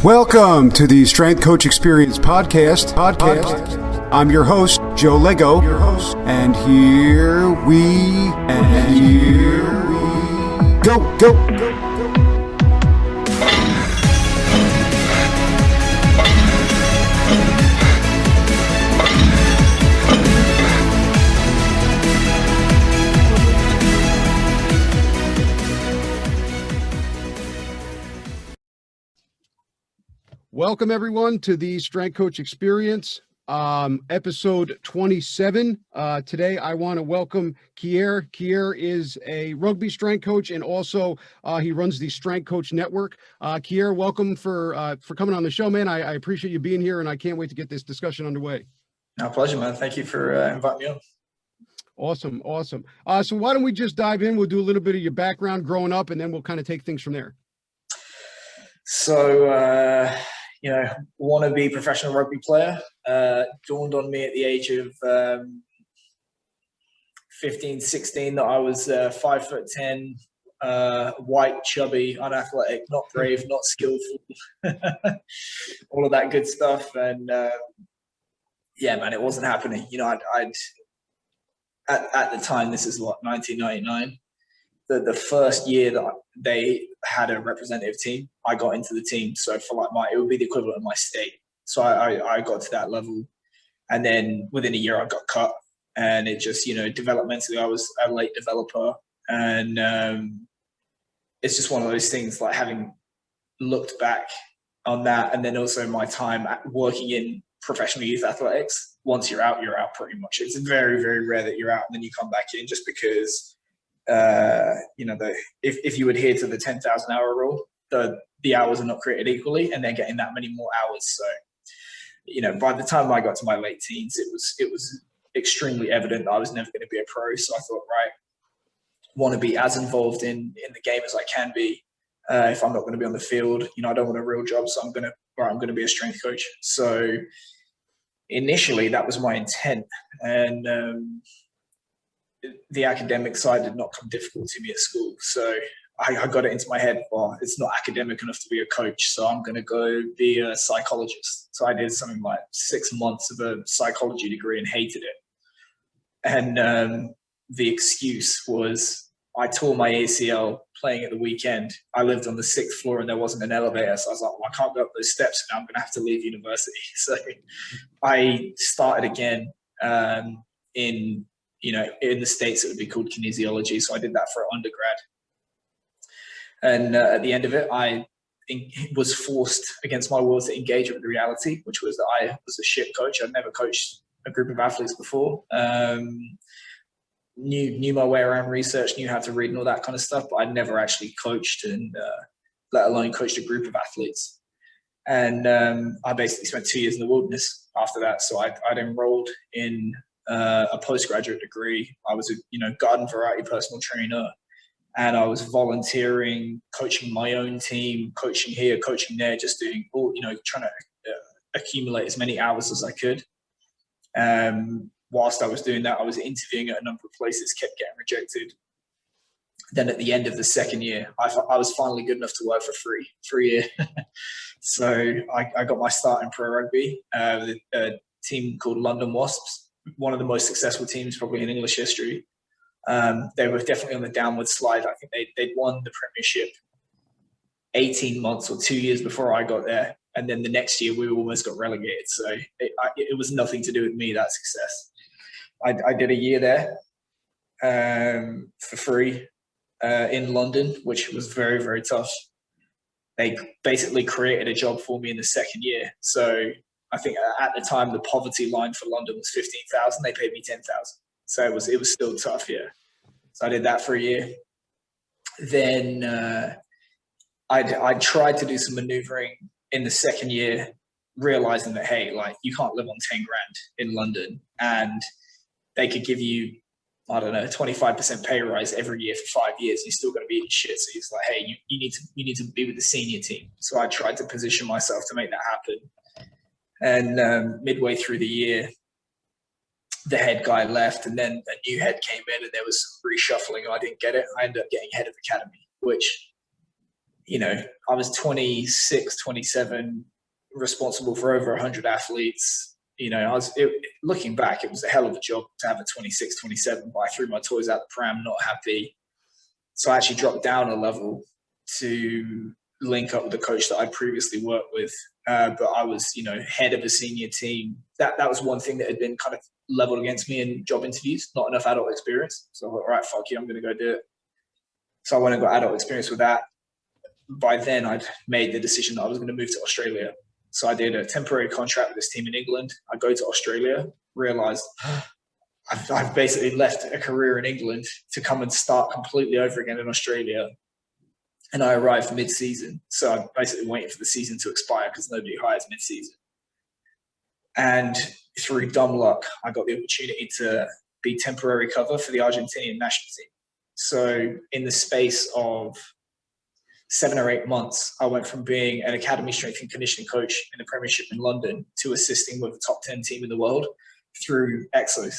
Welcome to the Strength Coach Experience podcast. I'm your host, Joe Lego, and here we go. Welcome, everyone, to the Strength Coach Experience, episode 27. Today, I want to welcome Keir. Keir is a rugby strength coach, and also he runs the Strength Coach Network. Keir, welcome for coming on the show, man. I appreciate you being here, and I can't wait to get this discussion underway. My pleasure, man. Thank you for inviting me on. Awesome. So why don't we just dive in? We'll do a little bit of your background growing up, and then we'll kind of take things from there. So, wannabe professional rugby player, dawned on me at the age of 15, 16 that I was 5'10", white, chubby, unathletic, not brave, not skillful, all of that good stuff. And man, it wasn't happening. I'd at the time, this is 1999. The first year that they had a representative team, I got into the team. So for it would be the equivalent of my state. So I got to that level, and then within a year I got cut. And it just, developmentally I was a late developer, and it's just one of those things. Like, having looked back on that, and then also my time working in professional youth athletics. Once you're out pretty much. It's very, very rare that you're out and then you come back in, just because. If you adhere to the 10,000 hour rule, the hours are not created equally, and they're getting that many more hours. So, by the time I got to my late teens, it was extremely evident that I was never going to be a pro. So I thought, right, want to be as involved in the game as I can be. If I'm not going to be on the field, I don't want a real job, so I'm going to be a strength coach. So initially, that was my intent, and the academic side did not come difficult to me at school. So I got it into my head, well, it's not academic enough to be a coach, so I'm going to go be a psychologist. So I did something like 6 months of a psychology degree and hated it. And the excuse was I tore my ACL playing at the weekend. I lived on the 6th floor and there wasn't an elevator. So I was like, well, I can't go up those steps now. I'm going to have to leave university. So I started again in the States, it would be called kinesiology. So I did that for undergrad. And at the end of it, I was forced against my will to engage with the reality, which was that I was a shit coach. I'd never coached a group of athletes before. Knew my way around research, knew how to read and all that kind of stuff, but I'd never actually coached, and let alone coached a group of athletes. And I basically spent 2 years in the wilderness after that. So I'd enrolled in a postgraduate degree. I was a garden variety personal trainer, and I was volunteering, coaching my own team, coaching here, coaching there, just doing all, trying to accumulate as many hours as I could. Whilst I was doing that, I was interviewing at a number of places, kept getting rejected. Then at the end of the second year, I was finally good enough to work for free for a year. So I got my start in pro rugby, a team called London Wasps. One of the most successful teams probably in English history. They were definitely on the downward slide. I think they'd won the Premiership 18 months or 2 years before I got there. And then the next year we almost got relegated. So it was nothing to do with me, that success. I did a year there for free in London, which was very, very tough. They basically created a job for me in the second year. So I think at the time, the poverty line for London was 15,000. They paid me 10,000. So it was still tough, yeah. So I did that for a year. Then I tried to do some maneuvering in the second year, realizing that, hey, you can't live on 10 grand in London, and they could give you, I don't know, 25% pay rise every year for 5 years. You're still going to be eating shit. So he's like, hey, you need to be with the senior team. So I tried to position myself to make that happen. And midway through the year, the head guy left, and then a new head came in, and there was some reshuffling. I didn't get it. I ended up getting head of academy, which I was 26, 27, responsible for over 100 athletes. Looking back, it was a hell of a job to have a 26, 27, but I threw my toys out the pram, not happy. So I actually dropped down a level to link up with the coach that I previously worked with. But I was, head of a senior team. That was one thing that had been kind of leveled against me in job interviews, not enough adult experience. So I thought, all right, fuck you, I'm going to go do it. So I went and got adult experience with that. By then, I'd made the decision that I was going to move to Australia. So I did a temporary contract with this team in England. I go to Australia, realized I've basically left a career in England to come and start completely over again in Australia. And I arrived mid-season. So I'm basically waiting for the season to expire because nobody hires mid-season. And through dumb luck, I got the opportunity to be temporary cover for the Argentinian national team. So in the space of 7 or 8 months, I went from being an academy strength and conditioning coach in the Premiership in London to assisting with a top 10 team in the world through Exos.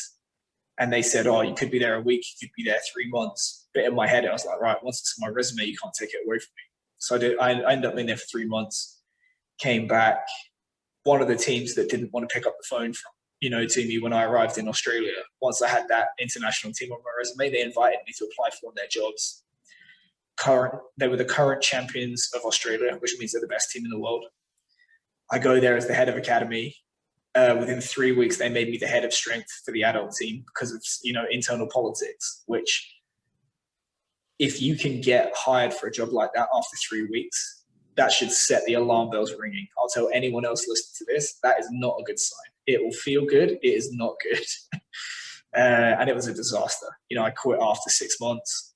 And they said, oh, you could be there a week, you could be there 3 months. But in my head, I was like, right, once it's on my resume, you can't take it away from me. So I ended up being there for 3 months, came back. One of the teams that didn't want to pick up the phone from, to me when I arrived in Australia, once I had that international team on my resume, they invited me to apply for one of their jobs. They were the current champions of Australia, which means they're the best team in the world. I go there as the head of academy. Within 3 weeks, they made me the head of strength for the adult team because of, internal politics, which if you can get hired for a job like that after 3 weeks, that should set the alarm bells ringing. I'll tell anyone else listening to this, that is not a good sign. It will feel good. It is not good. And it was a disaster. I quit after 6 months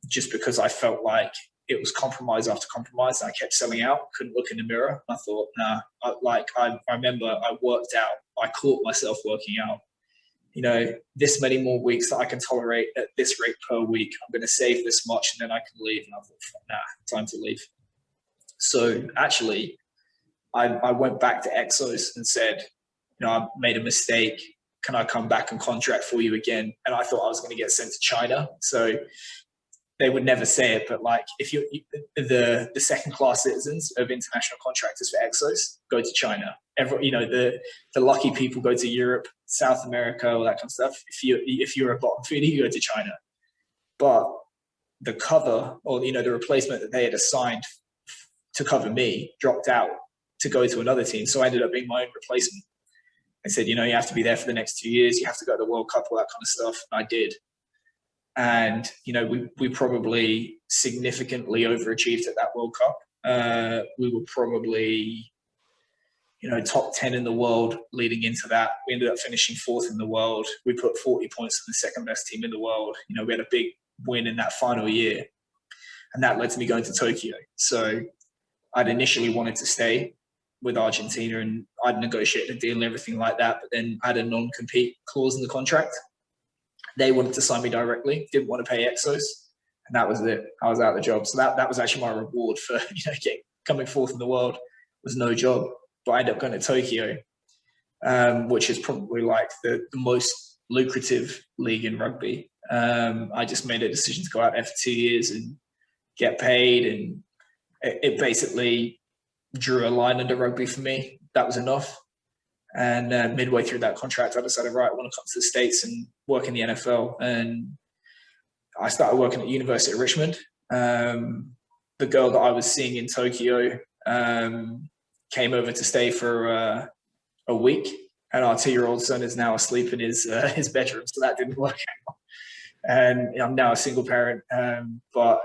just because I felt like it was compromise after compromise. I kept selling out, couldn't look in the mirror. I thought, nah, I remember I worked out. I caught myself working out. This many more weeks that I can tolerate at this rate per week. I'm going to save this much and then I can leave. And I thought, nah, time to leave. So actually, I went back to Exos and said, I made a mistake. Can I come back and contract for you again? And I thought I was going to get sent to China. So they would never say it, but like if the second class citizens of international contractors for Exos go to China. The lucky people go to Europe, South America, all that kind of stuff. If you're a bottom feeder, you go to China. But the cover or the replacement that they had assigned to cover me dropped out to go to another team. So I ended up being my own replacement. They said, you have to be there for the next 2 years. You have to go to the World Cup, all that kind of stuff. And I did. And, we probably significantly overachieved at that World Cup. We were probably, top 10 in the world leading into that. We ended up finishing 4th in the world. We put 40 points on the second best team in the world. We had a big win in that final year. And that led to me going to Tokyo. So I'd initially wanted to stay with Argentina and I'd negotiated a deal and everything like that. But then I had a non-compete clause in the contract. They wanted to sign me directly, didn't want to pay Exos, and that was it. I was out of the job. So that was actually my reward for coming 4th in the world. Was no job, but I ended up going to Tokyo, which is probably like the most lucrative league in rugby. I just made a decision to go out there for 2 years and get paid, and it basically drew a line under rugby for me. That was enough. And midway through that contract, I decided, right, I want to come to the States and work in the NFL. And I started working at University of Richmond. The girl that I was seeing in Tokyo came over to stay for a week. And our 2-year-old son is now asleep in his bedroom. So that didn't work out. And I'm now a single parent. But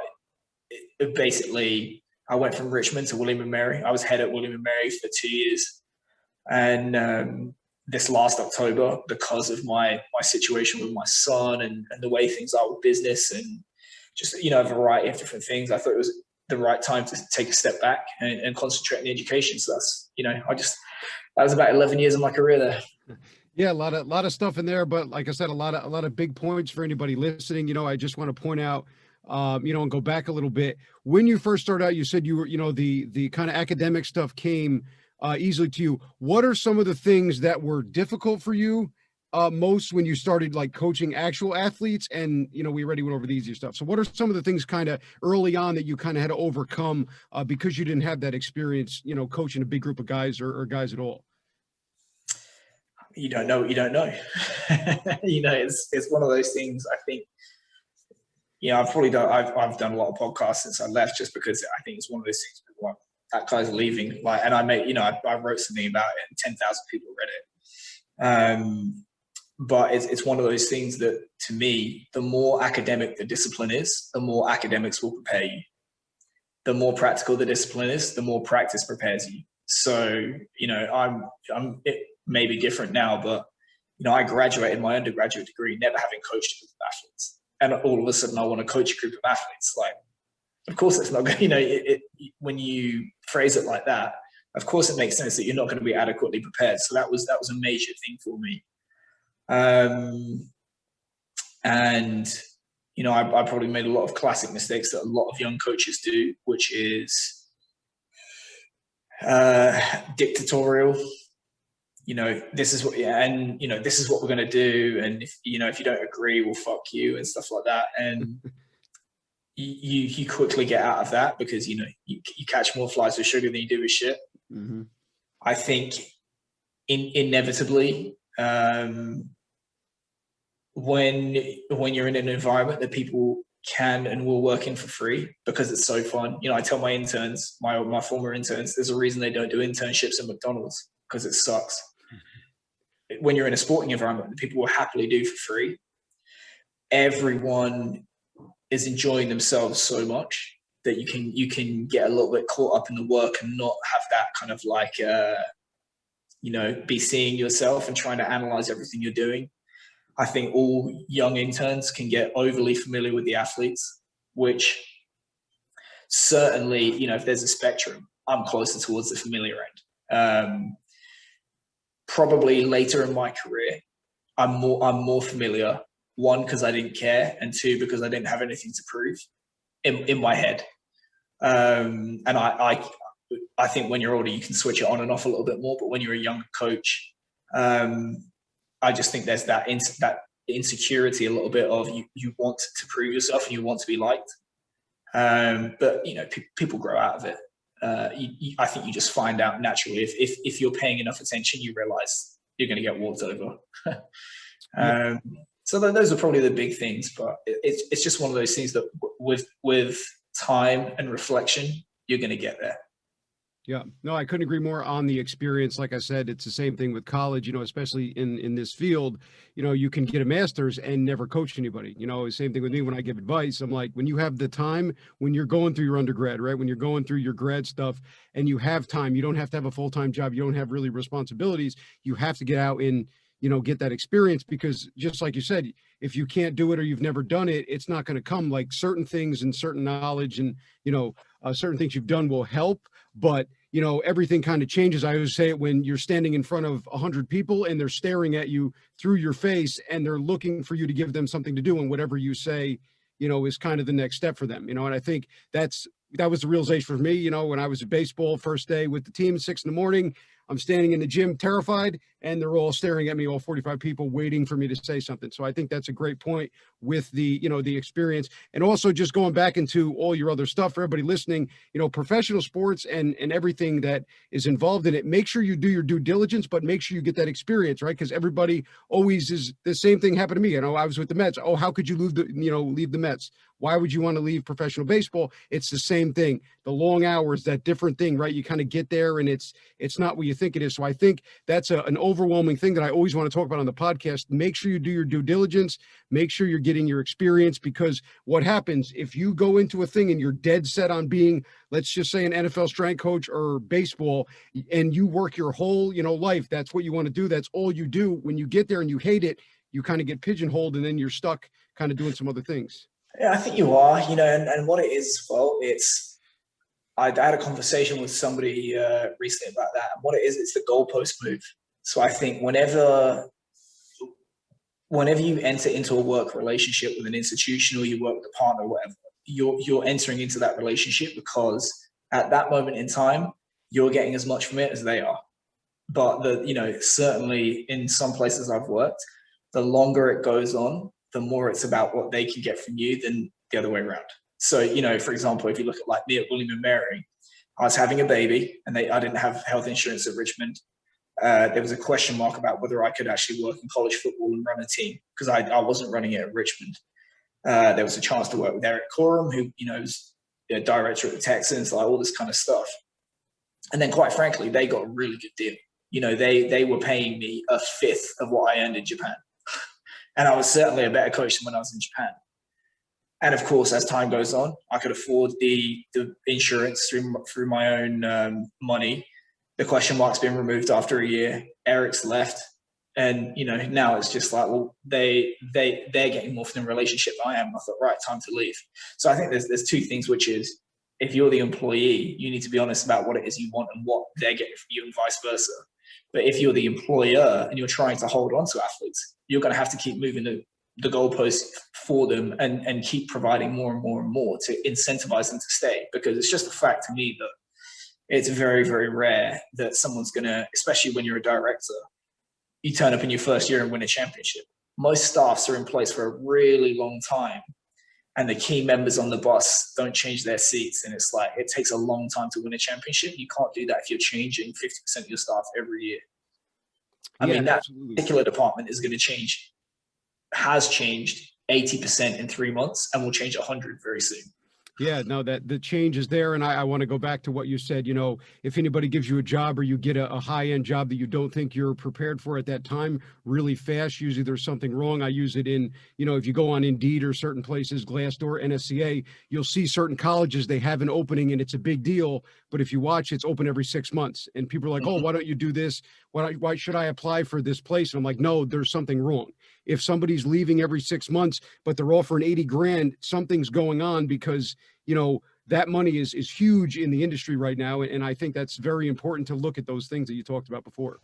basically, I went from Richmond to William & Mary. I was head at William & Mary for 2 years. And this last October, because of my situation with my son and the way things are with business and just, a variety of different things, I thought it was the right time to take a step back and concentrate on the education. So that's, that was about 11 years of my career there. Yeah, a lot of stuff in there, but like I said, a lot of big points for anybody listening. I just want to point out, and go back a little bit. When you first started out, you said you were, the kind of academic stuff came easily to you. What are some of the things that were difficult for you most when you started like coaching actual athletes? And, we already went over the easier stuff. So what are some of the things kind of early on that you kind of had to overcome because you didn't have that experience, coaching a big group of guys or guys at all? You don't know what you don't know. It's one of those things. I think, I've done a lot of podcasts since I left, just because I think it's one of those things. Like, that guy's leaving, like, and I wrote something about it, and 10,000 people read it. But it's one of those things that, to me, the more academic the discipline is, the more academics will prepare you. The more practical the discipline is, the more practice prepares you. So, it may be different now, but, I graduated my undergraduate degree never having coached a group of athletes. And all of a sudden I want to coach a group of athletes. Like, of course it's not going to, when you phrase it like that, of course it makes sense that you're not going to be adequately prepared. So that was a major thing for me. And I probably made a lot of classic mistakes that a lot of young coaches do, which is dictatorial. This is what, this is what we're going to do. And if you don't agree, we'll fuck you and stuff like that. And you quickly get out of that, because, you catch more flies with sugar than you do with shit. Mm-hmm. I think inevitably, when you're in an environment that people can and will work in for free because it's so fun. I tell my interns, my former interns, there's a reason they don't do internships at McDonald's, because it sucks. When you're in a sporting environment that people will happily do for free, everyone is enjoying themselves so much that you can get a little bit caught up in the work and not have that kind of like, be seeing yourself and trying to analyze everything you're doing. I think all young interns can get overly familiar with the athletes, which certainly, if there's a spectrum, I'm closer towards the familiar end. Probably later in my career, I'm more familiar. One, because I didn't care, and two, because I didn't have anything to prove in my head. And I think when you're older, you can switch it on and off a little bit more. But when you're a younger coach, I just think there's that insecurity a little bit of you want to prove yourself and you want to be liked. But people grow out of it. I think you just find out naturally if you're paying enough attention, you realize you're going to get walked over. So those are probably the big things, but it's just one of those things that with time and reflection, you're going to get there. Yeah, no, I couldn't agree more on the experience. Like I said, it's the same thing with college, especially in this field, you can get a master's and never coach anybody. Same thing with me when I give advice. I'm like, when you have the time, when you're going through your undergrad, right? When you're going through your grad stuff and you have time, you don't have to have a full-time job. You don't have really responsibilities. You have to get out and, get that experience, because just like you said, if you can't do it or you've never done it, it's not going to come. Like certain things and certain knowledge and, certain things you've done will help, but everything kind of changes. I always say it when you're standing in front of 100 people and they're staring at you through your face and they're looking for you to give them something to do. And whatever you say, is kind of the next step for them, and I think that was the realization for me, when I was at baseball first day with the team, 6 a.m, I'm standing in the gym terrified and they're all staring at me, all 45 people waiting for me to say something. So I think that's a great point with the, the experience, and also just going back into all your other stuff for everybody listening, professional sports and everything that is involved in it. Make sure you do your due diligence, but make sure you get that experience, right? Because everybody always is the same thing happened to me. I was with the Mets. Oh, how could you leave the Mets? Why would you want to leave professional baseball? It's the same thing. The long hours, that different thing, right? You kind of get there and it's not what you think it is. So I think that's an overwhelming thing that I always want to talk about on the podcast. Make sure you do your due diligence. Make sure you're getting your experience, because what happens if you go into a thing and you're dead set on being, let's just say, an NFL strength coach or baseball, and you work your whole, life, that's what you want to do. That's all you do. When you get there and you hate it, you kind of get pigeonholed and then you're stuck kind of doing some other things. Yeah, I think you are, and what it is, well, I had a conversation with somebody recently about that. And what it is, it's the goalpost move. So I think whenever you enter into a work relationship with an institution, or you work with a partner or whatever, you're entering into that relationship because at that moment in time, you're getting as much from it as they are. But certainly in some places I've worked, the longer it goes on, the more it's about what they can get from you than the other way around. So, you know, for example, if you look at like me at William and Mary, I was having a baby and I didn't have health insurance at Richmond. There was a question mark about whether I could actually work in college football and run a team because I wasn't running it at Richmond. There was a chance to work with Eric Coram, who, you know, was the director at the Texans, like all this kind of stuff. And then quite frankly, they got a really good deal. You know, they were paying me a fifth of what I earned in Japan. And I was certainly a better coach than when I was in Japan. And of course, as time goes on, I could afford the insurance through my own money. The question mark's been removed after a year. Eric's left. And, you know, now it's just like, well, they're getting more from the relationship than I am. I thought, right, time to leave. So I think there's two things, which is if you're the employee, you need to be honest about what it is you want and what they're getting from you and vice versa. But if you're the employer and you're trying to hold on to athletes, you're going to have to keep moving the goalposts for them and keep providing more and more and more to incentivize them to stay. Because it's just a fact to me that it's very, very rare that someone's going to, especially when you're a director, you turn up in your first year and win a championship. Most staffs are in place for a really long time, and the key members on the bus don't change their seats. And it's like, it takes a long time to win a championship. You can't do that if you're changing 50% of your staff every year. I mean, that particular department is going to change, has changed 80% in 3 months and will change 100 very soon. Yeah, no, that the change is there. And I want to go back to what you said. You know, if anybody gives you a job or you get a high-end job that you don't think you're prepared for at that time really fast, usually there's something wrong. I use it in, you know, if you go on Indeed or certain places, Glassdoor, NSCA, you'll see certain colleges, they have an opening and it's a big deal. But if you watch, it's open every 6 months. And people are like, oh, why don't you do this? Why should I apply for this place? And I'm like, no, there's something wrong. If somebody's leaving every 6 months, but they're offering 80 grand, something's going on because, you know, that money is huge in the industry right now. And I think that's very important to look at those things that you talked about before.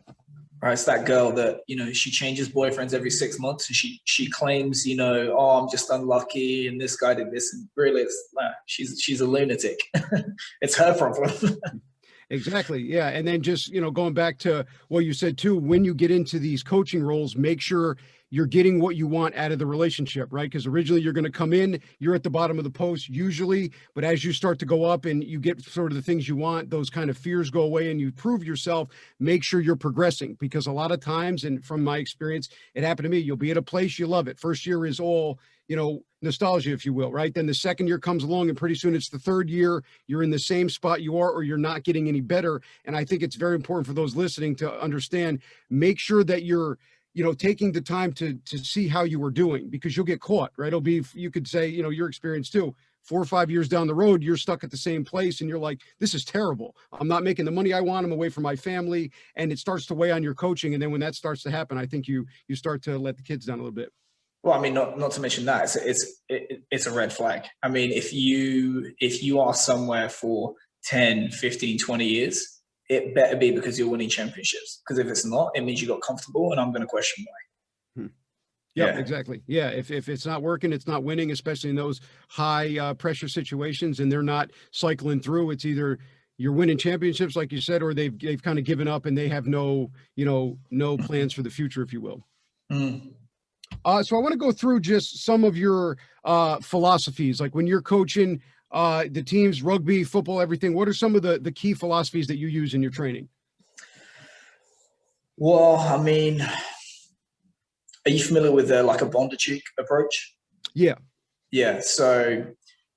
Right. It's that girl that, you know, she changes boyfriends every 6 months and she claims, you know, oh, I'm just unlucky and this guy did this. And really, it's she's a lunatic. It's her problem. Exactly. Yeah. And then just, you know, going back to what you said too, when you get into these coaching roles, make sure you're getting what you want out of the relationship, right? Because originally you're going to come in, you're at the bottom of the post usually, but as you start to go up and you get sort of the things you want, those kind of fears go away and you prove yourself, make sure you're progressing. Because a lot of times, and from my experience, it happened to me, you'll be at a place you love it. First year is all, you know, nostalgia, if you will, right? Then the second year comes along and pretty soon it's the third year, you're in the same spot you are, or you're not getting any better. And I think it's very important for those listening to understand, make sure that you're, you know, taking the time to see how you were doing, because you'll get caught, right? It'll be, you could say, you know, your experience too, 4 or 5 years down the road, you're stuck at the same place and you're like, this is terrible. I'm not making the money I want. I'm away from my family. And it starts to weigh on your coaching. And then when that starts to happen, I think you start to let the kids down a little bit. Well, I mean, not to mention that it's a red flag. I mean, if you are somewhere for 10, 15, 20 years, it better be because you're winning championships. Because if it's not, it means you got comfortable, and I'm going to question why. Yeah, exactly. Yeah, if it's not working, it's not winning, especially in those high pressure situations, and they're not cycling through. It's either you're winning championships, like you said, or they've kind of given up and they have no plans for the future, if you will. Mm. So I want to go through just some of your philosophies, like when you're coaching the teams, rugby, football, everything. What are some of the key philosophies that you use in your training? Well, I mean, are you familiar with like a Bondarchuk approach? Yeah. Yeah. So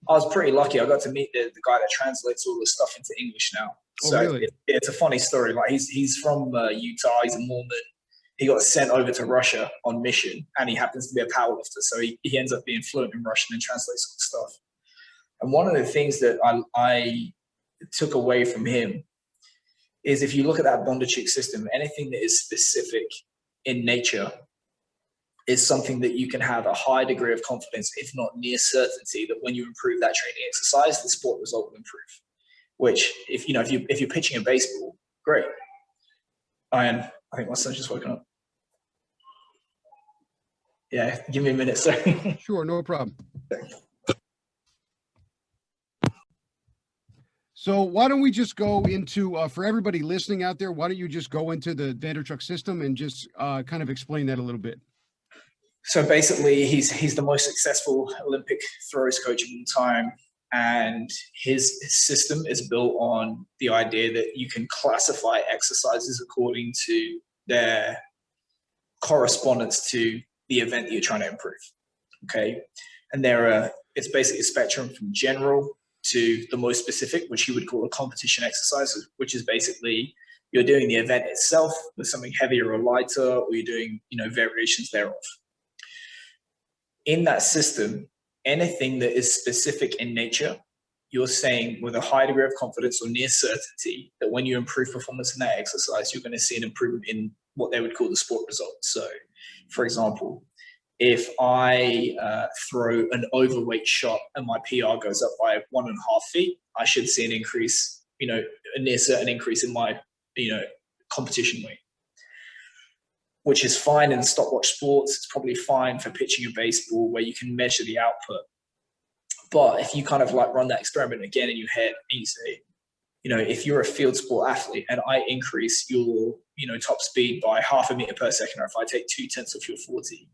I was pretty lucky. I got to meet the guy that translates all this stuff into English now. So really? It's a funny story. Like he's from Utah. He's a Mormon. He got sent over to Russia on mission, and he happens to be a powerlifter. So he ends up being fluent in Russian and translates all the stuff. And one of the things that I took away from him is, if you look at that Bondarchuk system, anything that is specific in nature is something that you can have a high degree of confidence, if not near certainty, that when you improve that training exercise, the sport result will improve. Which, if you're pitching a baseball, great. I think my son's just woken up. Yeah, give me a minute, sorry. Sure, no problem. So why don't we just go into, for everybody listening out there, why don't you just go into the Bondarchuk system and just kind of explain that a little bit? So basically, he's the most successful Olympic throws coach of all time, and his system is built on the idea that you can classify exercises according to their correspondence to the event that you're trying to improve. Okay, and it's basically a spectrum from general to the most specific, which you would call a competition exercise, which is basically you're doing the event itself with something heavier or lighter, or you're doing variations thereof. In that system, anything that is specific in nature, you're saying with a high degree of confidence or near certainty that when you improve performance in that exercise, you're going to see an improvement in what they would call the sport results. So, for example, if I throw an overweight shot and my PR goes up by 1.5 feet, I should see an increase, a near certain increase in my, competition weight, which is fine in stopwatch sports. It's probably fine for pitching a baseball where you can measure the output. But if you kind of like run that experiment again in your head and you say, if you're a field sport athlete and I increase your, top speed by 0.5 meter per second, or if I take 0.2 off your 40,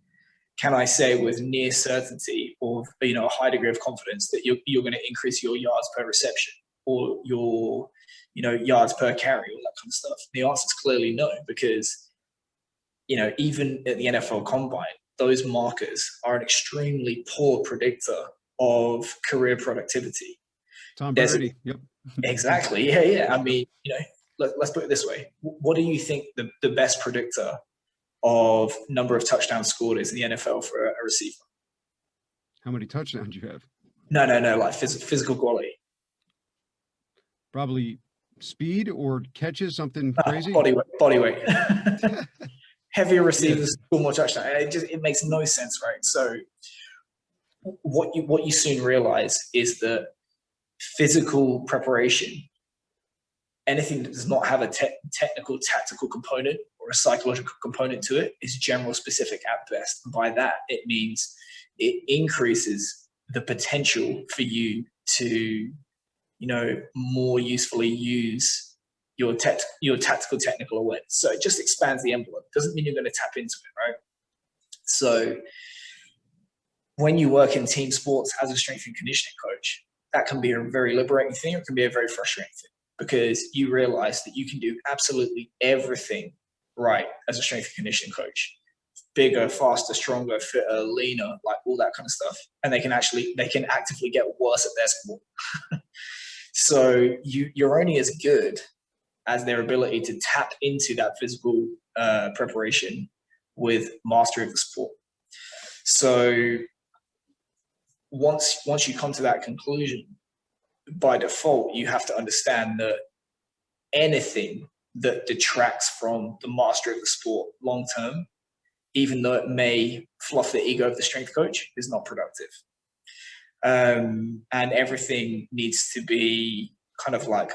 can I say with near certainty or, a high degree of confidence that you're going to increase your yards per reception or your, yards per carry, all that kind of stuff? The answer is clearly no, because, even at the NFL Combine, those markers are an extremely poor predictor of career productivity. Tom Brady. Yep. Exactly. Yeah. I mean, let's put it this way. What do you think the best predictor of number of touchdowns scored is in the NFL for a receiver? How many touchdowns you have? No, like physical quality. Probably speed or catches, something crazy. Body weight. Heavier receivers score more touchdowns. It makes no sense, right? So what you soon realize is that physical preparation, anything that does not have a technical, tactical component or a psychological component to it, is general specific at best. And by that, it means it increases the potential for you to, more usefully use your tactical technical awareness. So it just expands the envelope. It doesn't mean you're going to tap into it, right? So when you work in team sports as a strength and conditioning coach, that can be a very liberating thing. It can be a very frustrating thing, because you realize that you can do absolutely everything right as a strength and conditioning coach. Bigger, faster, stronger, fitter, leaner, like all that kind of stuff. And they can actively get worse at their sport. So you're only as good as their ability to tap into that physical preparation with mastery of the sport. So once you come to that conclusion, by default, you have to understand that anything that detracts from the mastery of the sport long term, even though it may fluff the ego of the strength coach, is not productive. And everything needs to be kind of like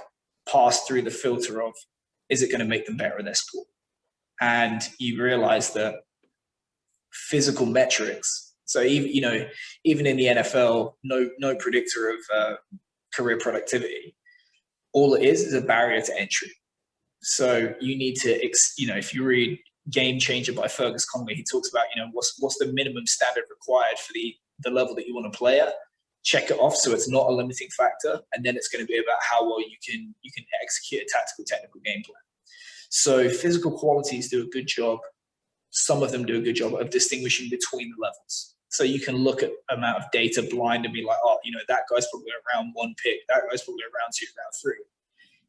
passed through the filter of, is it going to make them better at their sport? And you realize that physical metrics, so even in the NFL, no predictor of career productivity. All it is a barrier to entry. So you need to, if you read Game Changer by Fergus Connolly, he talks about, what's the minimum standard required for the level that you want to play at. Check it off so it's not a limiting factor, and then it's going to be about how well you can execute a tactical, technical game plan. So physical qualities do a good job. Some of them do a good job of distinguishing between the levels. So you can look at amount of data blind and be like, oh, that guy's probably around 1 pick, that guy's probably around 2, round 3.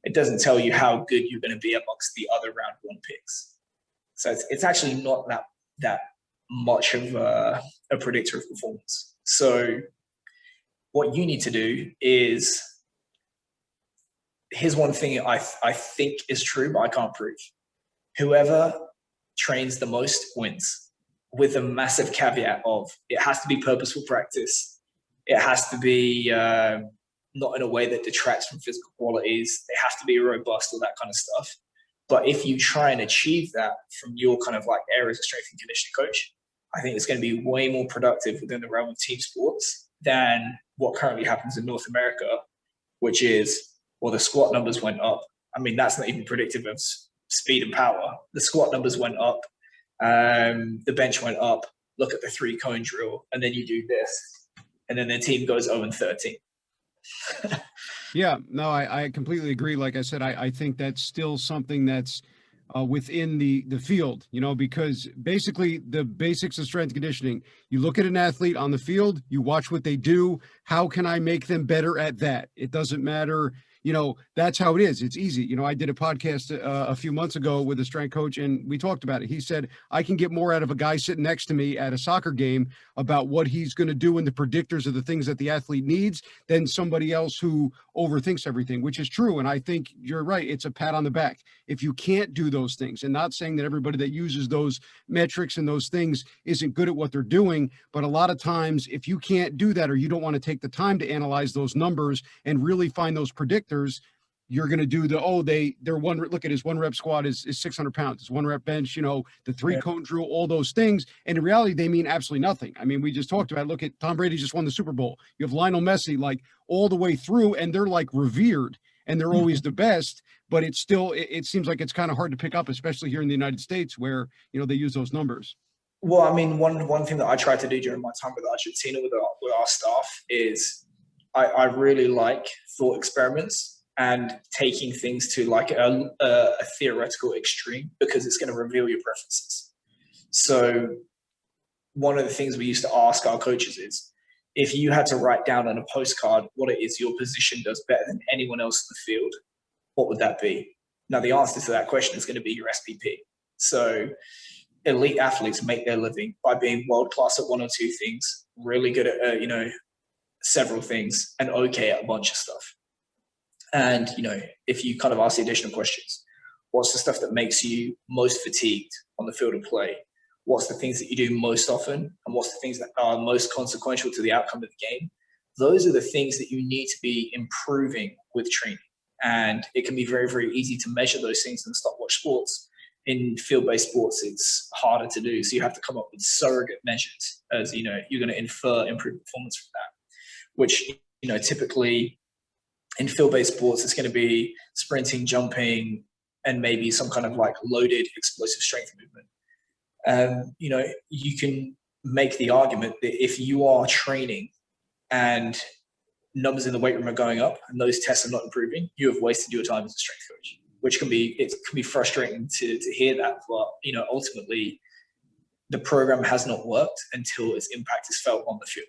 It doesn't tell you how good you're going to be amongst the other round 1 picks. So it's actually not that much of a predictor of performance. So what you need to do is, here's one thing I think is true, but I can't prove. Whoever trains the most wins, with a massive caveat of it has to be purposeful practice. It has to be not in a way that detracts from physical qualities. They have to be robust, all that kind of stuff. But if you try and achieve that from your kind of like areas of strength and conditioning coach, I think it's going to be way more productive within the realm of team sports than what currently happens in North America, which is, well, the squat numbers went up. I mean, that's not even predictive of speed and power. The squat numbers went up. The bench went up. look at the 3-cone drill, and then you do this, and then the team goes 0-13. Yeah, no, I completely agree. Like I said, I think that's still something that's within the field, because basically the basics of strength conditioning, you look at an athlete on the field, you watch what they do. How can I make them better at that? It doesn't matter. That's how it is. It's easy. I did a podcast a few months ago with a strength coach, and we talked about it. He said, I can get more out of a guy sitting next to me at a soccer game about what he's going to do and the predictors of the things that the athlete needs than somebody else who overthinks everything, which is true. And I think you're right. It's a pat on the back. If you can't do those things, and not saying that everybody that uses those metrics and those things isn't good at what they're doing, but a lot of times if you can't do that, or you don't want to take the time to analyze those numbers and really find those predictors, you're going to do they're look at his 1 rep squat is 600 pounds, his 1 rep bench, the 3-cone drill, all those things. And in reality, they mean absolutely nothing. I mean, we just talked about, look at Tom Brady just won the Super Bowl. You have Lionel Messi, like all the way through, and they're like revered and they're always the best, but it's still, it seems like it's kind of hard to pick up, especially here in the United States where, they use those numbers. Well, I mean, one thing that I tried to do during my time with Argentina with our staff is I really like thought experiments and taking things to like a theoretical extreme, because it's going to reveal your preferences. So one of the things we used to ask our coaches is, if you had to write down on a postcard what it is your position does better than anyone else in the field, what would that be? Now, the answer to that question is going to be your SPP. So elite athletes make their living by being world-class at one or two things, really good at, several things, and okay at a bunch of stuff. And, if you kind of ask the additional questions, what's the stuff that makes you most fatigued on the field of play? What's the things that you do most often? And what's the things that are most consequential to the outcome of the game? Those are the things that you need to be improving with training. And it can be very, very easy to measure those things in stopwatch sports. In field-based sports, it's harder to do. So you have to come up with surrogate measures as, you're going to infer improved performance from that, which, typically in field-based sports, it's going to be sprinting, jumping, and maybe some kind of like loaded explosive strength movement. You can make the argument that if you are training and numbers in the weight room are going up and those tests are not improving, you have wasted your time as a strength coach, which can be frustrating to hear that. But, ultimately the program has not worked until its impact is felt on the field.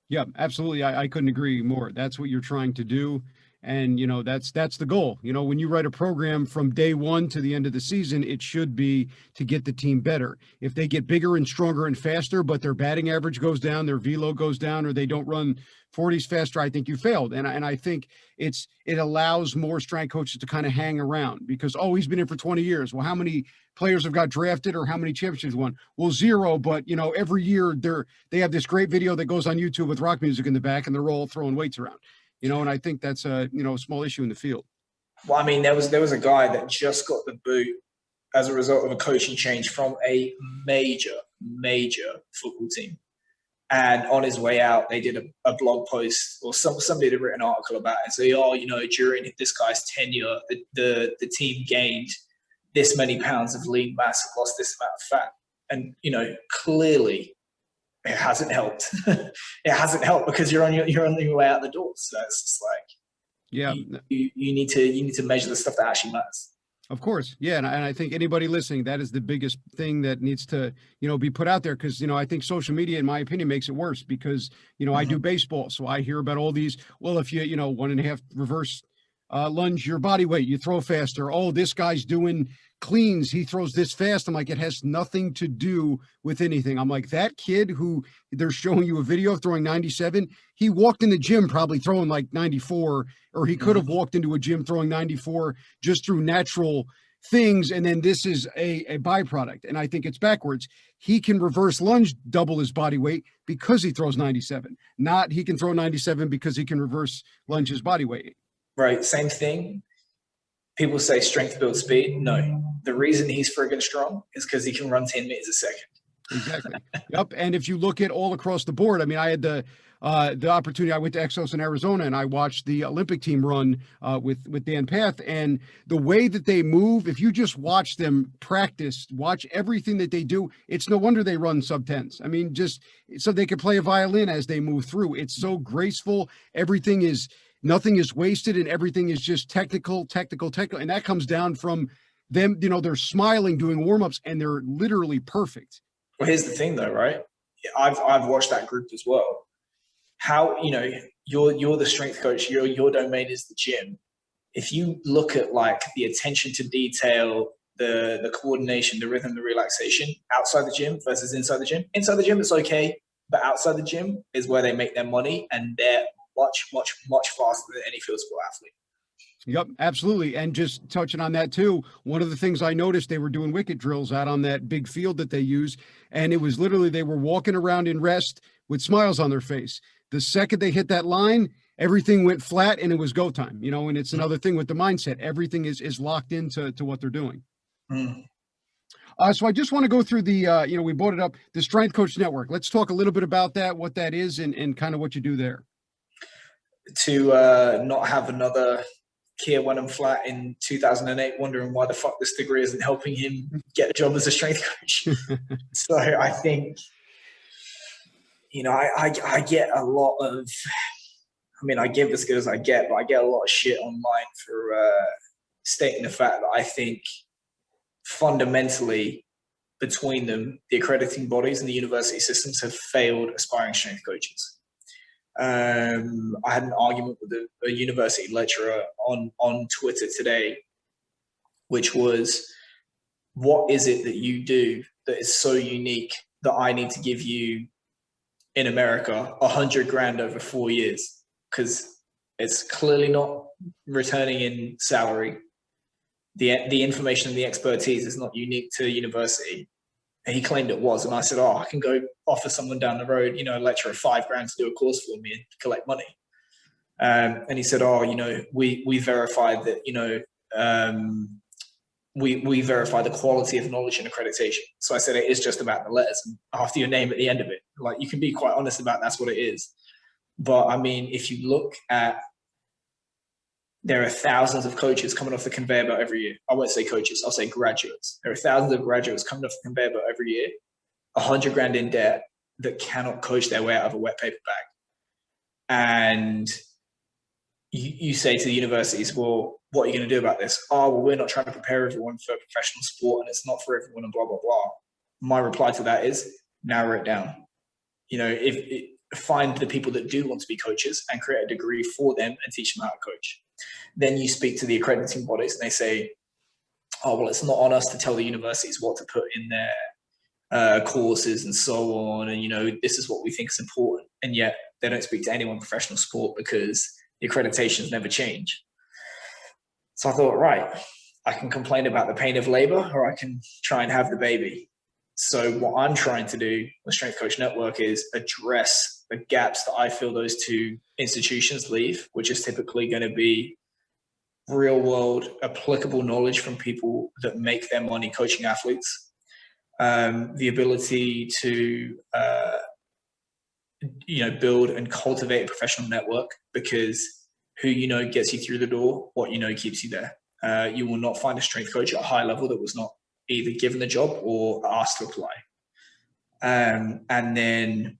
Yeah, absolutely. I couldn't agree more. That's what you're trying to do. And, that's the goal. When you write a program from day one to the end of the season, it should be to get the team better. If they get bigger and stronger and faster, but their batting average goes down, their velo goes down, or they don't run 40s faster, I think you failed. And I think it allows more strength coaches to kind of hang around because, he's been in for 20 years. Well, how many players have got drafted or how many championships won? Well, 0, but every year they have this great video that goes on YouTube with rock music in the back and they're all throwing weights around. And I think that's a small issue in the field. Well, I mean, there was a guy that just got the boot as a result of a coaching change from a major football team. And on his way out, they did a blog post, or somebody had written an article about it. So, during this guy's tenure, the team gained this many pounds of lean mass and lost this amount of fat. And, clearly it hasn't helped. It hasn't helped because you're on your way out the door. So it's just like, yeah, you need to measure the stuff that actually matters. Of course. Yeah. And I think anybody listening, that is the biggest thing that needs to, be put out there. Cause, I think social media, in my opinion, makes it worse because, I do baseball. So I hear about all these, well, if you, 1.5 reverse lunge your body weight, you throw faster. Oh, this guy's doing cleans, he throws this fast. I'm like, it has nothing to do with anything. I'm like, that kid who they're showing you a video of throwing 97, he walked in the gym probably throwing like 94, or he could have walked into a gym throwing 94 just through natural things. And then this is a byproduct. And I think it's backwards. He can reverse lunge double his body weight because he throws 97, not he can throw 97 because he can reverse lunge his body weight. Right. Same thing. People say strength builds speed. No, the reason he's friggin' strong is because he can run 10 meters a second. Exactly. Yep. And if you look at all across the board, I mean, I had the opportunity. I went to Exos in Arizona and I watched the Olympic team run with Dan Path, and the way that they move, if you just watch them practice, watch everything that they do, it's no wonder they run sub tens. I mean, just so they could play a violin as they move through. It's so graceful. Nothing is wasted, and everything is just technical. And that comes down from them. They're smiling, doing warm-ups, and they're literally perfect. Well, here's the thing though, right? I've watched that group as well. How, you're the strength coach, your domain is the gym. If you look at like the attention to detail, the coordination, the rhythm, the relaxation outside the gym versus inside the gym it's okay, but outside the gym is where they make their money, and they're much, much, much faster than any field sport athlete. Yep, absolutely. And just touching on that too, one of the things I noticed, they were doing wicket drills out on that big field that they use. And it was literally, they were walking around in rest with smiles on their face. The second they hit that line, everything went flat and it was go time, and it's another thing with the mindset. Everything is locked into what they're doing. So I just want to go through the, we brought it up, the Strength Coach Network. Let's talk a little bit about that, what that is, and kind of what you do there. To not have another Keir Wenham Flatt in 2008 wondering why the fuck this degree isn't helping him get a job as a strength coach. So I think, I get a lot of, I give as good as I get, but I get a lot of shit online for stating the fact that I think fundamentally between them, the accrediting bodies and the university systems have failed aspiring strength coaches. I had an argument with a university lecturer on Twitter today, which was, what is it that you do that is so unique that I need to give you in America $100,000 over 4 years? Because it's clearly not returning in salary. The information and the expertise is not unique to university. And he claimed it was. And I said, I can go offer someone down the road, a lecturer $5,000 to do a course for me and collect money. And he said, we verified that, we verify the quality of knowledge and accreditation. So I said, it is just about the letters and after your name at the end of it. Like, you can be quite honest about that's what it is. But if you look at, there are thousands of coaches coming off the conveyor belt every year. I won't say coaches, I'll say graduates. There are thousands of graduates coming off the conveyor belt every year, $100,000 in debt, that cannot coach their way out of a wet paper bag. And you say to the universities, well, what are you going to do about this? Well, we're not trying to prepare everyone for professional sport and it's not for everyone and blah, blah, blah. My reply to that is narrow it down. Find the people that do want to be coaches and create a degree for them and teach them how to coach. Then you speak to the accrediting bodies and they say, well, it's not on us to tell the universities what to put in their courses and so on. And, this is what we think is important. And yet they don't speak to anyone in professional sport because the accreditations never change. So I thought, right, I can complain about the pain of labor or I can try and have the baby. So what I'm trying to do with Strength Coach Network is address the gaps that I feel those two institutions leave, which is typically going to be real world applicable knowledge from people that make their money coaching athletes, the ability to build and cultivate a professional network, because who gets you through the door, what keeps you there. You will not find a strength coach at a high level that was not either given the job or asked to apply. And then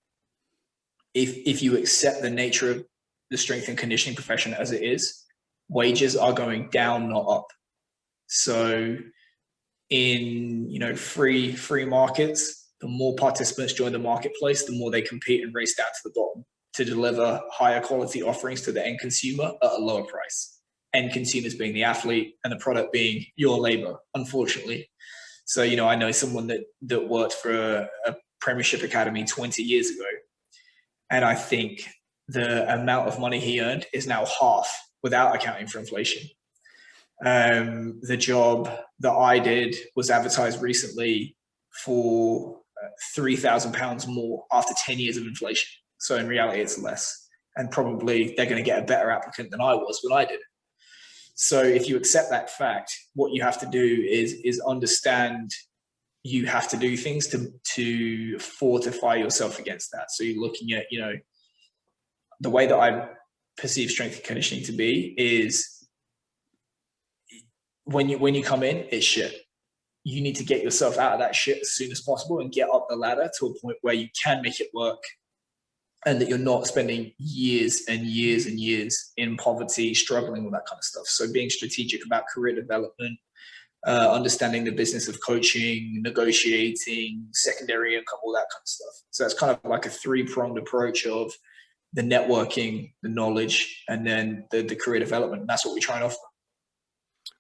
if you accept the nature of the strength and conditioning profession as it is, wages are going down, not up. So in free markets, the more participants join the marketplace, the more they compete and race down to the bottom to deliver higher quality offerings to the end consumer at a lower price. End consumers being the athlete and the product being your labor, unfortunately. So, I know someone that worked for a Premiership Academy 20 years ago, and I think the amount of money he earned is now half without accounting for inflation. The job that I did was advertised recently for £3,000 more after 10 years of inflation. So in reality, it's less. And probably they're going to get a better applicant than I was when I did it. So if you accept that fact, what you have to do is understand you have to do things to fortify yourself against that. So you're looking at, the way that I perceive strength and conditioning to be is when you come in, it's shit. You need to get yourself out of that shit as soon as possible and get up the ladder to a point where you can make it work, and that you're not spending years and years and years in poverty, struggling with that kind of stuff. So being strategic about career development, understanding the business of coaching, negotiating, secondary income, all that kind of stuff. So that's kind of like a three-pronged approach of the networking, the knowledge, and then the career development. And that's what we try and offer.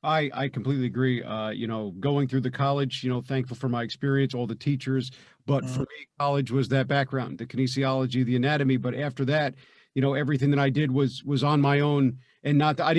I completely agree. Going through the college, thankful for my experience, all the teachers, but for me, college was that background, the kinesiology, the anatomy. But after that, everything that I did was on my own, and not that I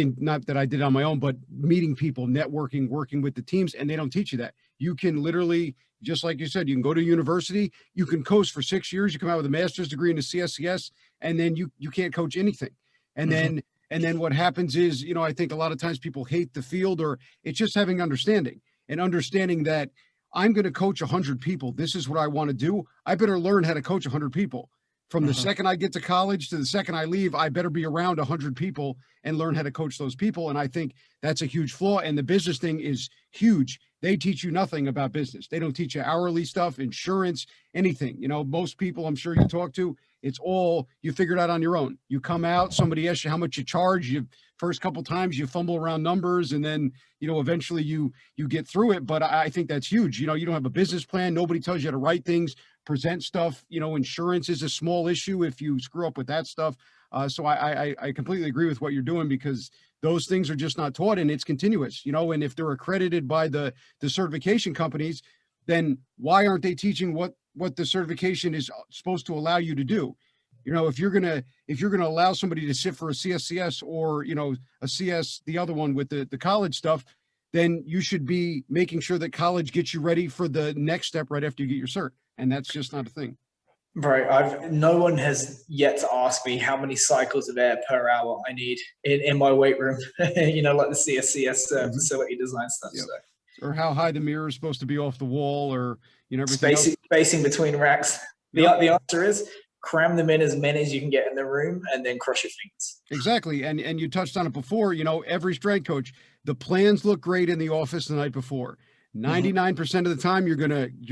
did it on my own, but meeting people, networking, working with the teams, and they don't teach you that. You can literally, just like you said, you can go to university, you can coach for 6 years, you come out with a master's degree in the CSCS, and then you can't coach anything. And then what happens is, I think a lot of times people hate the field, or it's just having understanding that I'm going to coach 100 people. This is what I want to do. I better learn how to coach 100 people. From the second I get to college to the second I leave, I better be around 100 people and learn how to coach those people. And I think that's a huge flaw. And the business thing is huge. They teach you nothing about business. They don't teach you hourly stuff, insurance, anything. Most people I'm sure you talk to, it's all you figured out on your own. You come out, somebody asks you how much you charge. You first couple times you fumble around numbers, and then eventually you get through it. But I think that's huge. You don't have a business plan. Nobody tells you how to write things, present stuff. Insurance is a small issue if you screw up with that stuff. So I completely agree with what you're doing, because those things are just not taught, and it's continuous. And if they're accredited by the certification companies, then why aren't they teaching what the certification is supposed to allow you to do? If you're gonna allow somebody to sit for a CSCS or a CS, the other one with the college stuff, then you should be making sure that college gets you ready for the next step right after you get your cert, and that's just not a thing. Right. No one has yet to ask me how many cycles of air per hour I need in my weight room, like the CSCS facility design stuff. Yep. So. Or how high the mirror is supposed to be off the wall, or everything spacing between racks. Yep. The answer is cram them in as many as you can get in the room, and then cross your fingers. Exactly. And you touched on it before. Every strength coach, the plans look great in the office the night before. 99% of the time, you're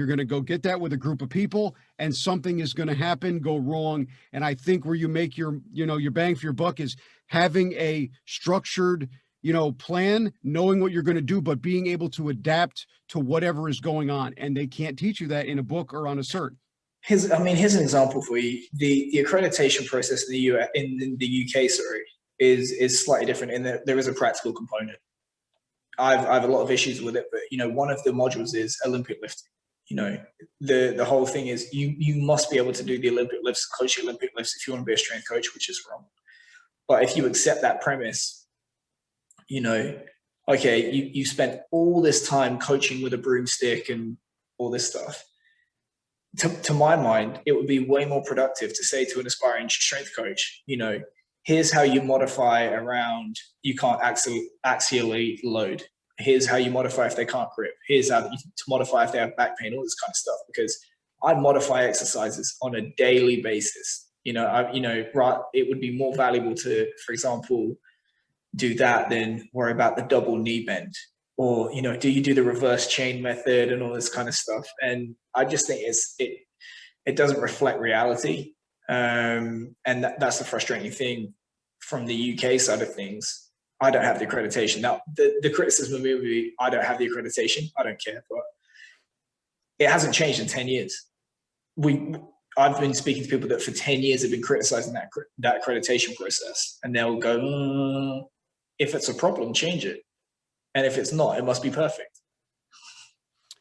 gonna go get that with a group of people, and something is gonna happen, go wrong. And I think where you make your bang for your buck is having a structured plan, knowing what you're going to do, but being able to adapt to whatever is going on. And they can't teach you that in a book or on a cert. Here's an example for you. The accreditation process in the UK, is slightly different in that there is a practical component. I have a lot of issues with it, but one of the modules is Olympic lifting. The whole thing is you must be able to do the Olympic lifts, coach the Olympic lifts if you want to be a strength coach, which is wrong. But if you accept that premise, okay, you spent all this time coaching with a broomstick and all this stuff. To my mind, it would be way more productive to say to an aspiring strength coach, here's how you modify around you can't axially load. Here's how you modify if they can't grip. Here's how to modify if they have back pain, all this kind of stuff. Because I modify exercises on a daily basis. It would be more valuable to, for example, do that than worry about the double knee bend, or do you do the reverse chain method and all this kind of stuff. And I just think it doesn't reflect reality, and that's the frustrating thing from the UK side of things. I don't have the accreditation. Now the criticism of me would be I don't have the accreditation. I don't care, but it hasn't changed in 10 years. I've been speaking to people that for 10 years have been criticizing that accreditation process, and they'll go, if it's a problem, change it. And if it's not, it must be perfect.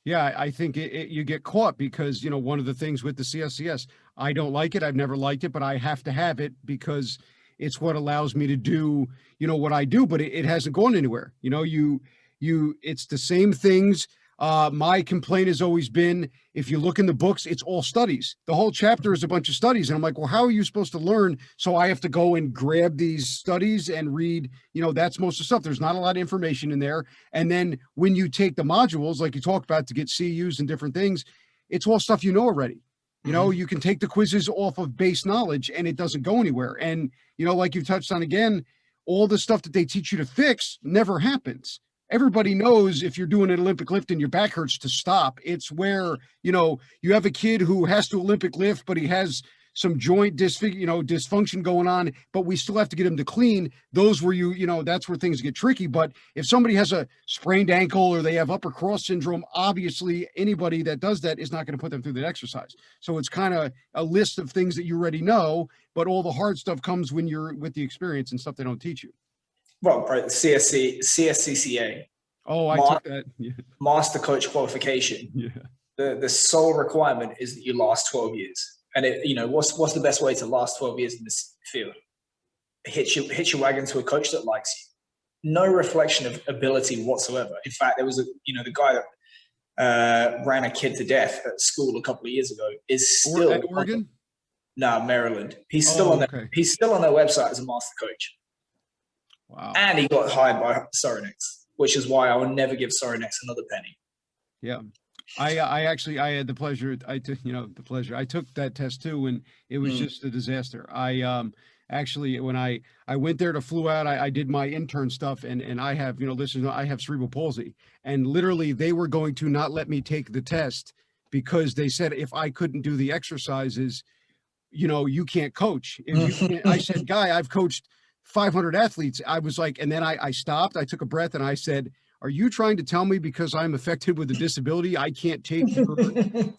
Yeah, I think you get caught because, one of the things with the CSCS, I don't like it. I've never liked it, but I have to have it because it's what allows me to do, what I do, but it hasn't gone anywhere. It's the same things. My complaint has always been, if you look in the books, it's all studies. The whole chapter is a bunch of studies. And I'm like, well, how are you supposed to learn? So I have to go and grab these studies and read, that's most of the stuff. There's not a lot of information in there. And then when you take the modules, like you talked about, to get CUs and different things, it's all stuff already. You know, you can take the quizzes off of base knowledge and it doesn't go anywhere. And, you know, like you've touched on again, all the stuff that they teach you to fix never happens. Everybody knows if you're doing an Olympic lift and your back hurts to stop. It's where, you know, you have a kid who has to Olympic lift, but he has some joint dysfunction going on, but we still have to get him to clean. Those where that's where things get tricky. But if somebody has a sprained ankle or they have upper cross syndrome, obviously anybody that does that is not going to put them through that exercise. So it's kind of a list of things that you already know, but all the hard stuff comes when you're with the experience and stuff they don't teach you. Well, CSCCA. Oh, I took that. Yeah. Master coach qualification. Yeah. The sole requirement is that you last 12 years. And what's the best way to last 12 years in this field? Hitch your wagon to a coach that likes you. No reflection of ability whatsoever. In fact, there was the guy that ran a kid to death at school a couple of years ago is still at Oregon. Maryland. He's still on their He's still on their website as a master coach. Wow. And he got hired by Sorinex, which is why I will never give Sorinex another penny. Yeah. I had the pleasure. I took that test too, and it was just a disaster. Actually, when I went there to flew out, I did my intern stuff, and I have, I have cerebral palsy, and literally they were going to not let me take the test because they said if I couldn't do the exercises, you can't coach. If you can't, I said, Guy, I've coached 500 athletes. I was like, and then I stopped, I took a breath, and I said, are you trying to tell me because I'm affected with a disability I can't take your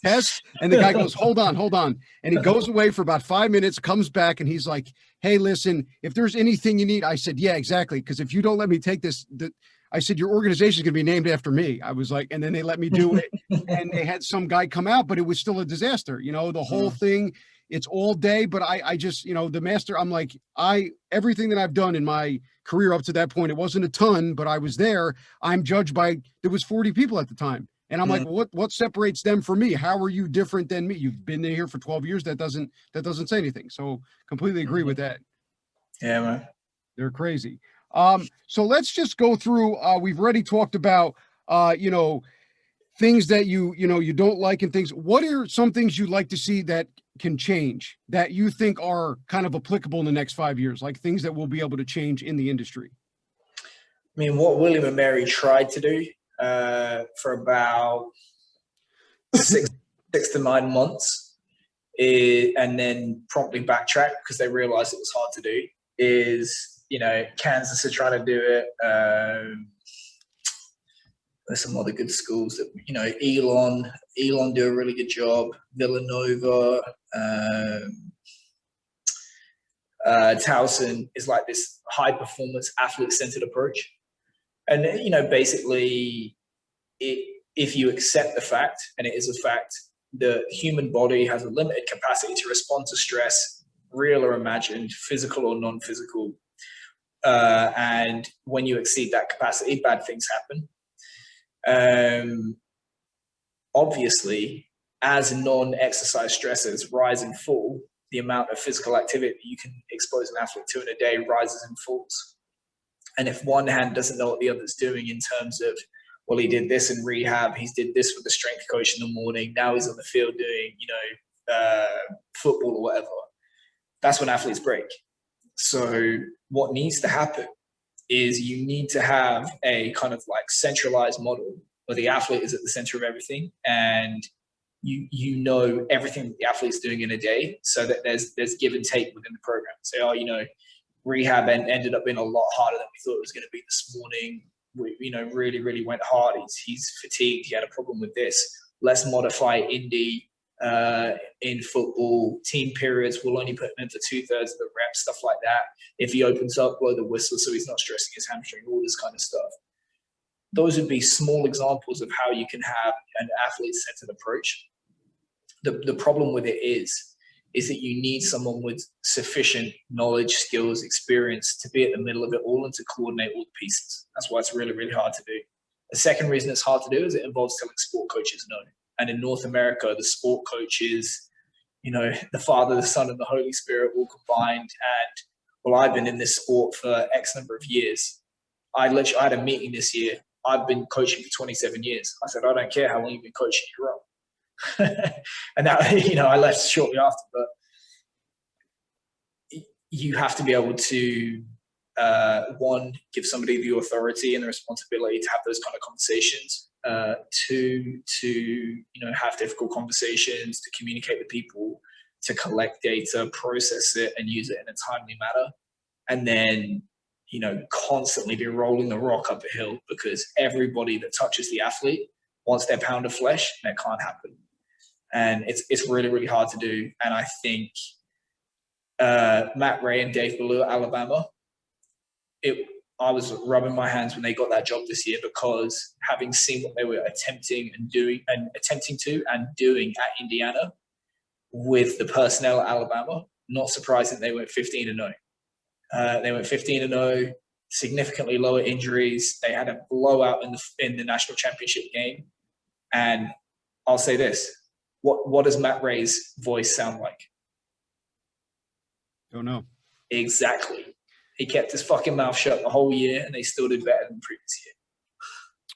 test? And the guy goes, hold on. And he goes away for about 5 minutes, comes back, and he's like, hey, listen, if there's anything you need. I said, yeah, exactly. Because if you don't let me take this, I said, your organization is going to be named after me. I was like, and then they let me do it. And they had some guy come out, but it was still a disaster. The whole thing, it's all day. But I just, the master, I'm like, everything that I've done in my career up to that point, it wasn't a ton, but I was there. I'm judged by, there was 40 people at the time. And I'm like, what separates them from me? How are you different than me? You've been here for 12 years. That doesn't say anything. So completely agree with that. Yeah, man. They're crazy. So let's just go through, we've already talked about, things that you don't like and things. What are some things you'd like to see that can change that you think are kind of applicable in the next 5 years, like things that we'll be able to change in the industry? I mean, what William and Mary tried to do for about six to 9 months and then promptly backtrack because they realized it was hard to do is, Kansas are trying to do it. There's some other good schools that, Elon do a really good job. Villanova, Towson is like this high performance athlete centered approach. And, basically if you accept the fact, and it is a fact, the human body has a limited capacity to respond to stress, real or imagined, physical or non-physical. And when you exceed that capacity, bad things happen. Obviously, as non-exercise stressors rise and fall, the amount of physical activity that you can expose an athlete to in a day rises and falls. And if one hand doesn't know what the other's doing in terms of, well, he did this in rehab, he did this with the strength coach in the morning, now he's on the field doing, football or whatever, that's when athletes break. So what needs to happen is you need to have a kind of like centralized model where the athlete is at the center of everything and you know everything that the athlete's doing in a day so that there's give and take within the program. So, rehab ended up being a lot harder than we thought it was going to be this morning. We, really, really went hard. He's fatigued. He had a problem with this. Let's modify indie in football. Team periods, we'll only put him in for 2/3 of the reps, stuff like that. If he opens up, blow the whistle so he's not stressing his hamstring, all this kind of stuff. Those would be small examples of how you can have an athlete-centered approach. The problem with it is that you need someone with sufficient knowledge, skills, experience to be at the middle of it all and to coordinate all the pieces. That's why it's really, really hard to do. The second reason it's hard to do is it involves telling sport coaches no. And in North America, the sport coaches, the Father, the Son, and the Holy Spirit all combined. And, well, I've been in this sport for X number of years. I had a meeting this year. I've been coaching for 27 years. I said, I don't care how long you've been coaching, you're wrong. And that, I left shortly after. But you have to be able to, one, give somebody the authority and the responsibility to have those kind of conversations. Two, to have difficult conversations, to communicate with people, to collect data, process it, and use it in a timely manner. And then, constantly be rolling the rock up a hill, because everybody that touches the athlete wants their pound of flesh, and that can't happen. And it's really, really hard to do. And I think Matt Ray and Dave Ballou at Alabama, I was rubbing my hands when they got that job this year, because having seen what they were attempting to and doing at Indiana with the personnel at Alabama, not surprising they went 15-0. They went 15-0, significantly lower injuries. They had a blowout in the national championship game. And I'll say this: what does Matt Ray's voice sound like? Don't know. Exactly. He kept his fucking mouth shut the whole year, and they still did better than the previous year.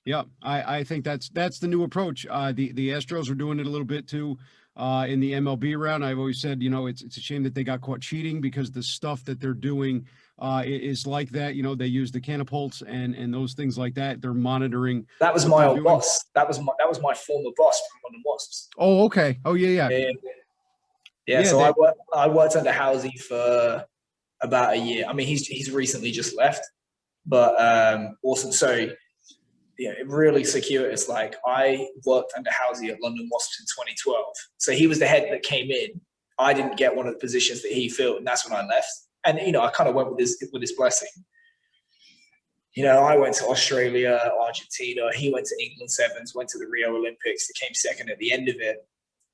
Yeah, I think that's the new approach. The Astros are doing it a little bit too in the MLB round. I've always said, it's a shame that they got caught cheating, because the stuff that they're doing is like that. They use the catapults and those things like that. They're monitoring. That was my old boss. That was my former boss from London Wasps. Oh, okay. Oh, yeah. Yeah. So I worked under Housey for about a year. I mean, he's recently just left, but awesome. So yeah, really secure. It's like, I worked under Housey at London Wasps in 2012. So he was the head that came in. I didn't get one of the positions that he filled, and that's when I left. And I kind of went with his blessing. I went to Australia, Argentina. He went to England Sevens, went to the Rio Olympics, that came second at the end of it.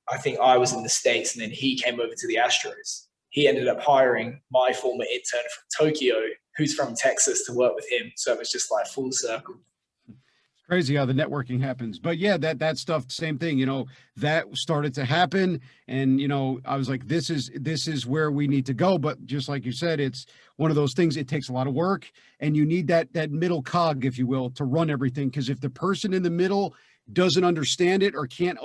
I think I was in the States, and then he came over to the Astros. He ended up hiring my former intern from Tokyo, who's from Texas, to work with him. So it was just like full circle. Crazy how the networking happens. But yeah, that stuff, same thing, that started to happen. And, I was like, this is where we need to go. But just like you said, it's one of those things, it takes a lot of work, and you need that middle cog, if you will, to run everything. Because if the person in the middle doesn't understand it, or can't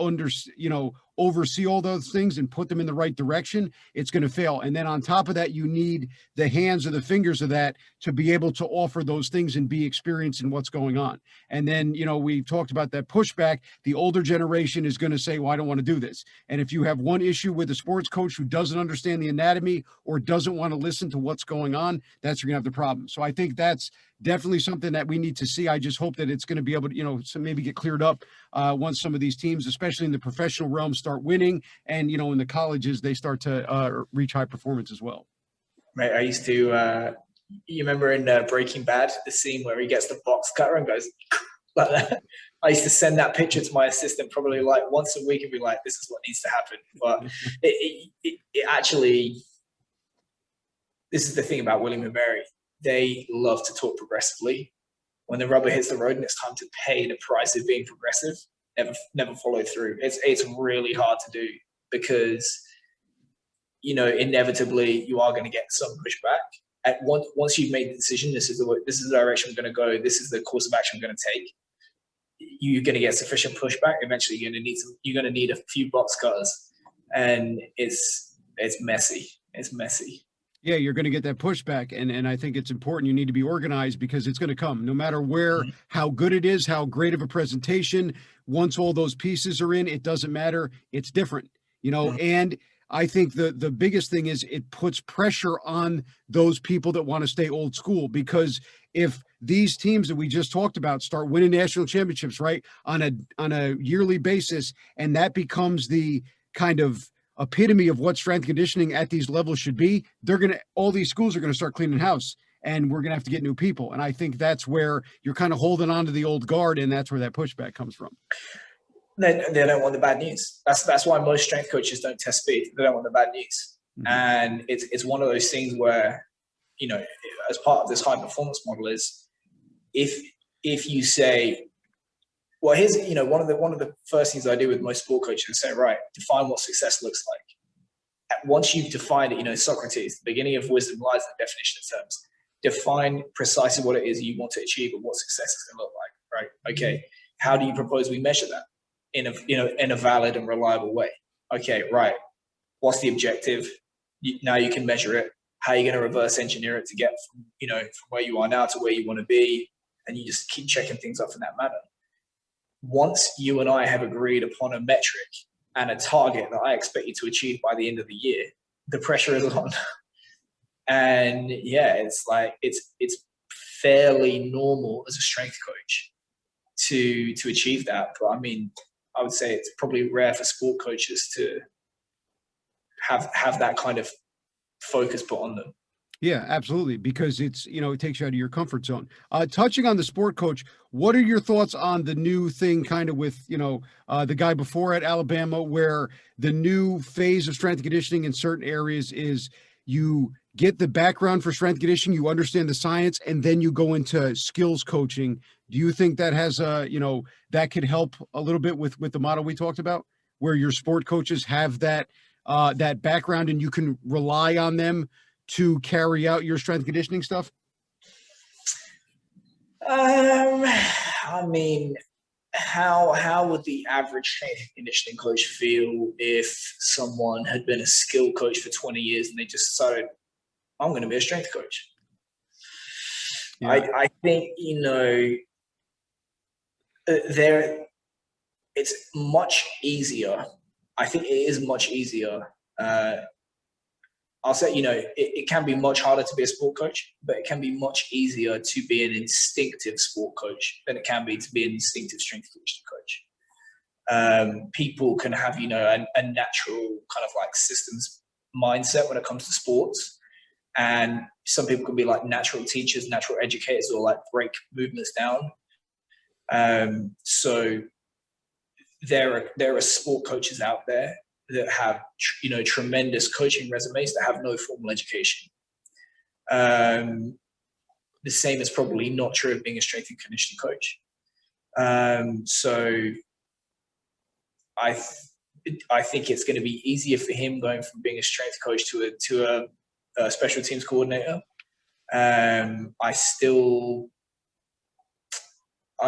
oversee all those things and put them in the right direction, it's going to fail. And then on top of that, you need the hands or the fingers of that to be able to offer those things and be experienced in what's going on. And then, we talked about that pushback. The older generation is going to say, well, I don't want to do this. And if you have one issue with a sports coach who doesn't understand the anatomy or doesn't want to listen to what's going on, that's where you're going to have the problem. So I think that's definitely something that we need to see. I just hope that it's going to be able to, so maybe get cleared up once some of these teams, especially in the professional realm, start winning, and in the colleges they start to reach high performance as well. Right, I used to. You remember in Breaking Bad, the scene where he gets the box cutter and goes like that? I used to send that picture to my assistant probably like once a week and be like, "This is what needs to happen." But it actually, this is the thing about William and Mary. They love to talk progressively. When the rubber hits the road and it's time to pay the price of being progressive, never follow through. It's really hard to do, because inevitably you are going to get some pushback. Once you've made the decision, this is the direction I'm going to go, this is the course of action I'm going to take, you're going to get sufficient pushback. Eventually you're going to need a few box cutters, and it's messy. It's messy. Yeah, you're going to get that pushback. And I think it's important. You need to be organized, because it's going to come no matter where, how good it is, how great of a presentation. Once all those pieces are in, it doesn't matter. It's different, and I think the biggest thing is it puts pressure on those people that want to stay old school, because if these teams that we just talked about start winning national championships, right, on a yearly basis, and that becomes the kind of epitome of what strength conditioning at these levels should be, all these schools are going to start cleaning house, and we're going to have to get new people. And I think that's where you're kind of holding on to the old guard, and that's where that pushback comes from. They don't want the bad news. That's why most strength coaches don't test speed. They don't want the bad news. Mm-hmm. And it's one of those things where, as part of this high performance model is, if you say, well, here's, one of the first things I do with most sport coaches is say, right, define what success looks like. And once you've defined it, Socrates, the beginning of wisdom lies in the definition of terms. Define precisely what it is you want to achieve and what success is going to look like, right? Okay, how do you propose we measure that? in a valid and reliable way. Okay, right. What's the objective? Now you can measure it. How are you going to reverse engineer it to get from where you are now to where you want to be? And you just keep checking things off in that manner. Once you and I have agreed upon a metric and a target that I expect you to achieve by the end of the year, the pressure is on. And yeah, it's like it's fairly normal as a strength coach to achieve that. But I mean, I would say it's probably rare for sport coaches to have that kind of focus put on them. Yeah, absolutely. Because it's, it takes you out of your comfort zone. Touching on the sport coach, what are your thoughts on the new thing kind of with, the guy before at Alabama, where the new phase of strength and conditioning in certain areas is you get the background for strength conditioning, you understand the science, and then you go into skills coaching. Do you think that has that could help a little bit with the model we talked about, where your sport coaches have that background and you can rely on them to carry out your strength conditioning stuff? I mean, how would the average strength and conditioning coach feel if someone had been a skill coach for 20 years and they just decided, I'm going to be a strength coach? Yeah. I think, it's much easier. I think it is much easier. I'll say, it can be much harder to be a sport coach, but it can be much easier to be an instinctive sport coach than it can be to be an instinctive strength coach. People can have, a natural kind of like systems mindset when it comes to sports. And some people can be like natural teachers, natural educators, or like break movements down. So there are sport coaches out there that have, tremendous coaching resumes that have no formal education. The same is probably not true of being a strength and conditioning coach. So I think it's going to be easier for him going from being a strength coach to a special teams coordinator. I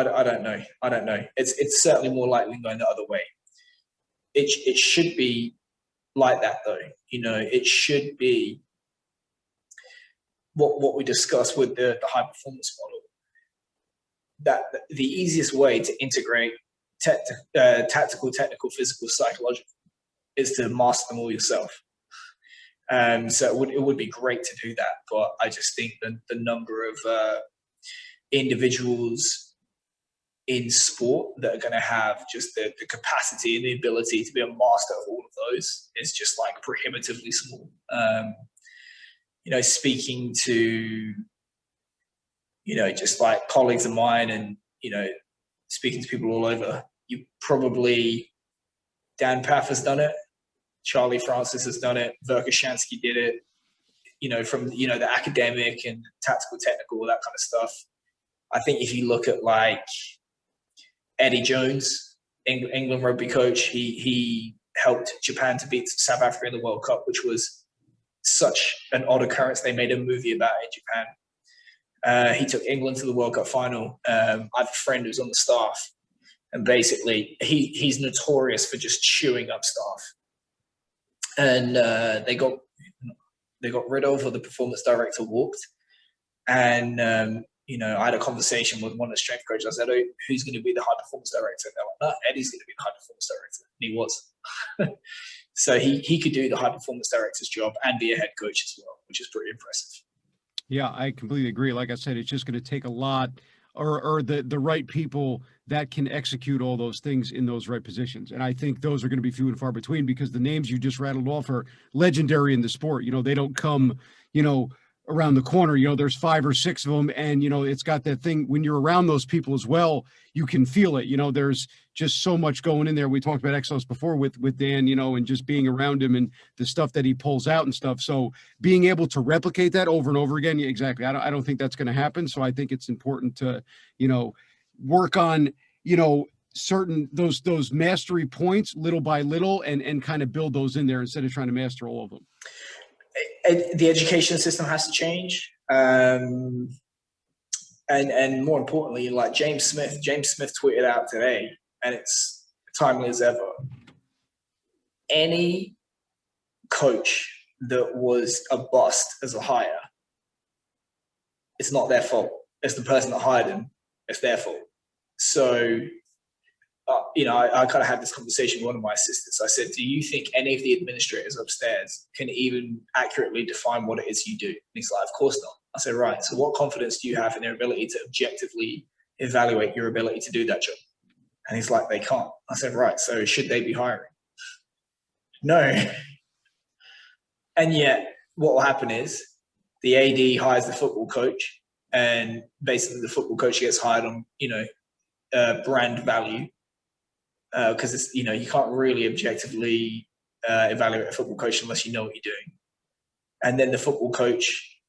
don't know. It's certainly more likely going the other way. It should be like that though. It should be what we discussed with the high performance model. That the easiest way to integrate tactical, technical, physical, psychological is to master them all yourself. So it would be great to do that, but I just think the number of individuals in sport that are going to have just the capacity and the ability to be a master of all of those is just like prohibitively small. Speaking to, just like colleagues of mine and, speaking to people all over, Dan Paff has done it. Charlie Francis has done it. Verkhoshansky did it, from, the academic and tactical, technical, all that kind of stuff. I think if you look at like Eddie Jones, England rugby coach, he helped Japan to beat South Africa in the World Cup, which was such an odd occurrence. They made a movie about it in Japan. He took England to the World Cup final. I have a friend who's on the staff, and basically he's notorious for just chewing up staff. And they got rid of, or the performance director walked. And I had a conversation with one of the strength coaches. I said, "Oh, who's going to be the high performance director?" And they're like, "No, Eddie's going to be the high performance director." And he was. So he could do the high performance director's job and be a head coach as well, which is pretty impressive. Yeah, I completely agree. Like I said, it's just going to take a lot or the right people that can execute all those things in those right positions. And I think those are going to be few and far between, because the names you just rattled off are legendary in the sport. They don't come, around the corner. There's 5 or 6 of them, and it's got that thing when you're around those people as well, you can feel it. There's just so much going in there. We talked about Exos before with Dan, and just being around him and the stuff that he pulls out and stuff. So being able to replicate that over and over again, yeah, exactly. I don't think that's going to happen. So I think it's important to, work on, certain those mastery points little by little and kind of build those in there instead of trying to master all of them. The education system has to change. And more importantly, like James Smith tweeted out today, and it's timely as ever. Any coach that was a bust as a hire, it's not their fault. It's the person that hired them. It's their fault. So, I kind of had this conversation with one of my assistants. I said, do you think any of the administrators upstairs can even accurately define what it is you do? And he's like, of course not. I said, right. So what confidence do you have in their ability to objectively evaluate your ability to do that job? And he's like, they can't. I said, right. So should they be hiring? No. And yet what will happen is the AD hires the football coach, and basically the football coach gets hired on, brand value. Because it's, you can't really objectively evaluate a football coach unless you know what you're doing. And then the football coach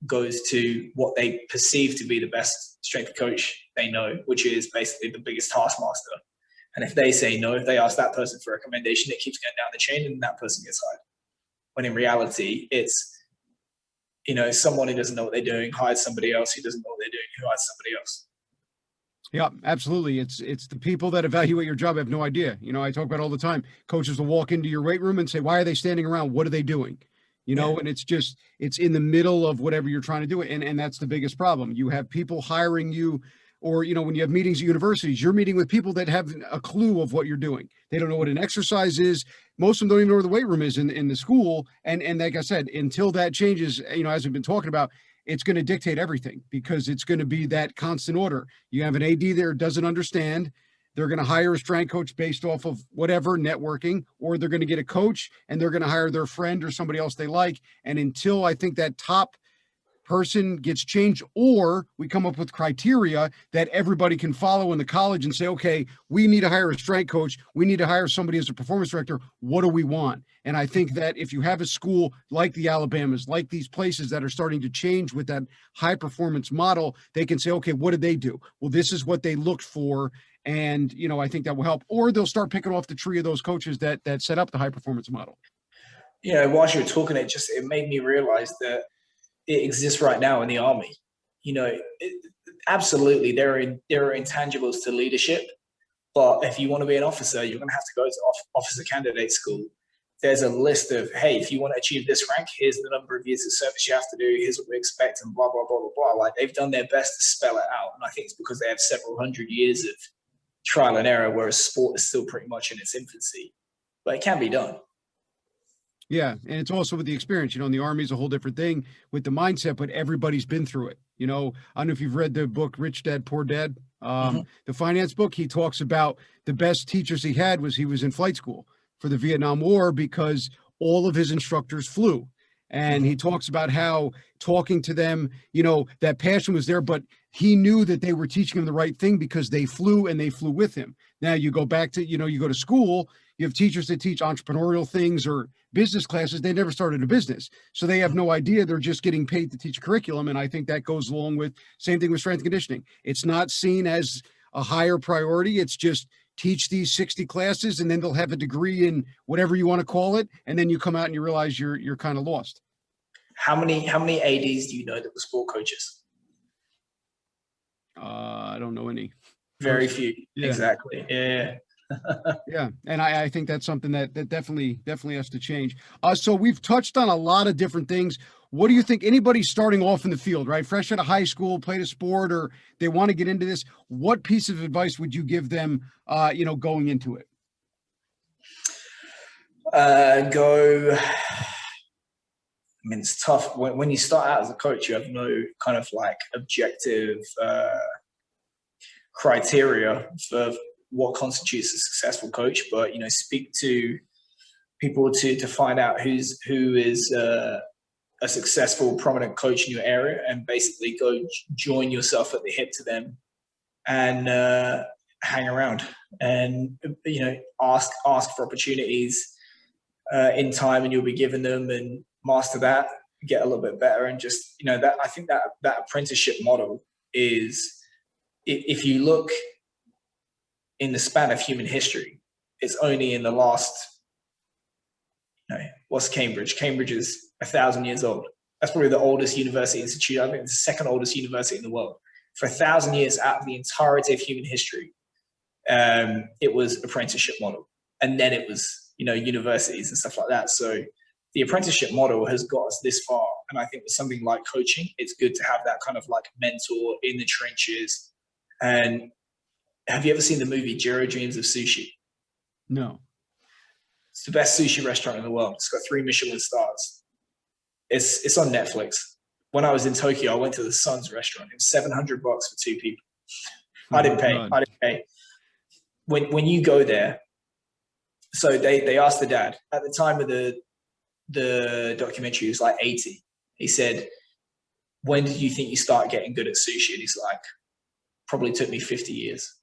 goes to what they perceive to be the best strength coach they know, which is basically the biggest taskmaster. And if they say no, if they ask that person for a recommendation, it keeps going down the chain and that person gets hired. When in reality, it's, someone who doesn't know what they're doing hires somebody else who doesn't know what they're doing, who hires somebody else. Yeah, absolutely. It's the people that evaluate your job have no idea. I talk about it all the time. Coaches will walk into your weight room and say, why are they standing around? What are they doing? And it's in the middle of whatever you're trying to do. And that's the biggest problem. You have people hiring you, or, when you have meetings at universities, you're meeting with people that have a clue of what you're doing. They don't know what an exercise is. Most of them don't even know where the weight room is in the school. And like I said, until that changes, as we've been talking about, it's going to dictate everything, because it's going to be that constant order. You have an AD there doesn't understand. They're going to hire a strength coach based off of whatever networking, or they're going to get a coach and they're going to hire their friend or somebody else they like. And until I think that top person gets changed, or we come up with criteria that everybody can follow in the college and say, okay, we need to hire a strength coach. We need to hire somebody as a performance director. What do we want? And I think that if you have a school like the Alabamas, like these places that are starting to change with that high performance model, they can say, okay, what did they do? Well, this is what they looked for. And, I think that will help. Or they'll start picking off the tree of those coaches that set up the high performance model. Whilst you were talking, it made me realize that it exists right now in the Army. Absolutely, there are intangibles to leadership, but if you want to be an officer, you're going to have to go to officer candidate school. There's a list of, hey, if you want to achieve this rank, here's the number of years of service you have to do, here's what we expect, and blah, blah, blah, blah, blah. Like, they've done their best to spell it out. And I think it's because they have several hundred years of trial and error, whereas sport is still pretty much in its infancy. But it can be done. Yeah. And it's also with the experience, and the Army is a whole different thing with the mindset, but everybody's been through it. I don't know if you've read the book, Rich Dad, Poor Dad, the finance book. He talks about the best teachers he had he was in flight school for the Vietnam War, because all of his instructors flew. And he talks about how talking to them, that passion was there, but he knew that they were teaching him the right thing because they flew and they flew with him. Now you go back to, you go to school, you have teachers that teach entrepreneurial things or business classes. They never started a business. So they have no idea. They're just getting paid to teach curriculum. And I think that goes along with same thing with strength and conditioning. It's not seen as a higher priority. It's just teach these 60 classes and then they'll have a degree in whatever you want to call it. And then you come out and you realize you're kind of lost. How many ADs do you know that were sport coaches? I don't know any. Very few. Yeah. Exactly. Yeah. Yeah. And I think that's something that definitely has to change. So we've touched on a lot of different things. What do you think? Anybody starting off in the field, right? Fresh out of high school, played a sport, or they want to get into this. What piece of advice would you give them, going into it? It's tough when you start out as a coach. You have no kind of like objective criteria for what constitutes a successful coach, but speak to people to find out who is a successful, prominent coach in your area, and basically go join yourself at the hip to them and hang around and ask for opportunities in time, and you'll be given them, and master that, get a little bit better, and just that I think that apprenticeship model is, if you look in the span of human history, it's only in the last, what's Cambridge? Cambridge is 1,000 years old. That's probably the oldest university institute. I think it's the second oldest university in the world. For 1,000 years, out of the entirety of human history, it was apprenticeship model. And then it was, universities and stuff like that. So the apprenticeship model has got us this far. And I think with something like coaching, it's good to have that kind of like mentor in the trenches. And have you ever seen the movie Jiro Dreams of Sushi? No. It's the best sushi restaurant in the world. It's got 3 Michelin stars. It's on Netflix. When I was in Tokyo, I went to the Sun's restaurant. It was $700 for 2 people. I didn't pay. When you go there, so they asked the dad at the time of the documentary. He was like 80. He said, "When did you think you started getting good at sushi?" And he's like, "Probably took me 50 years."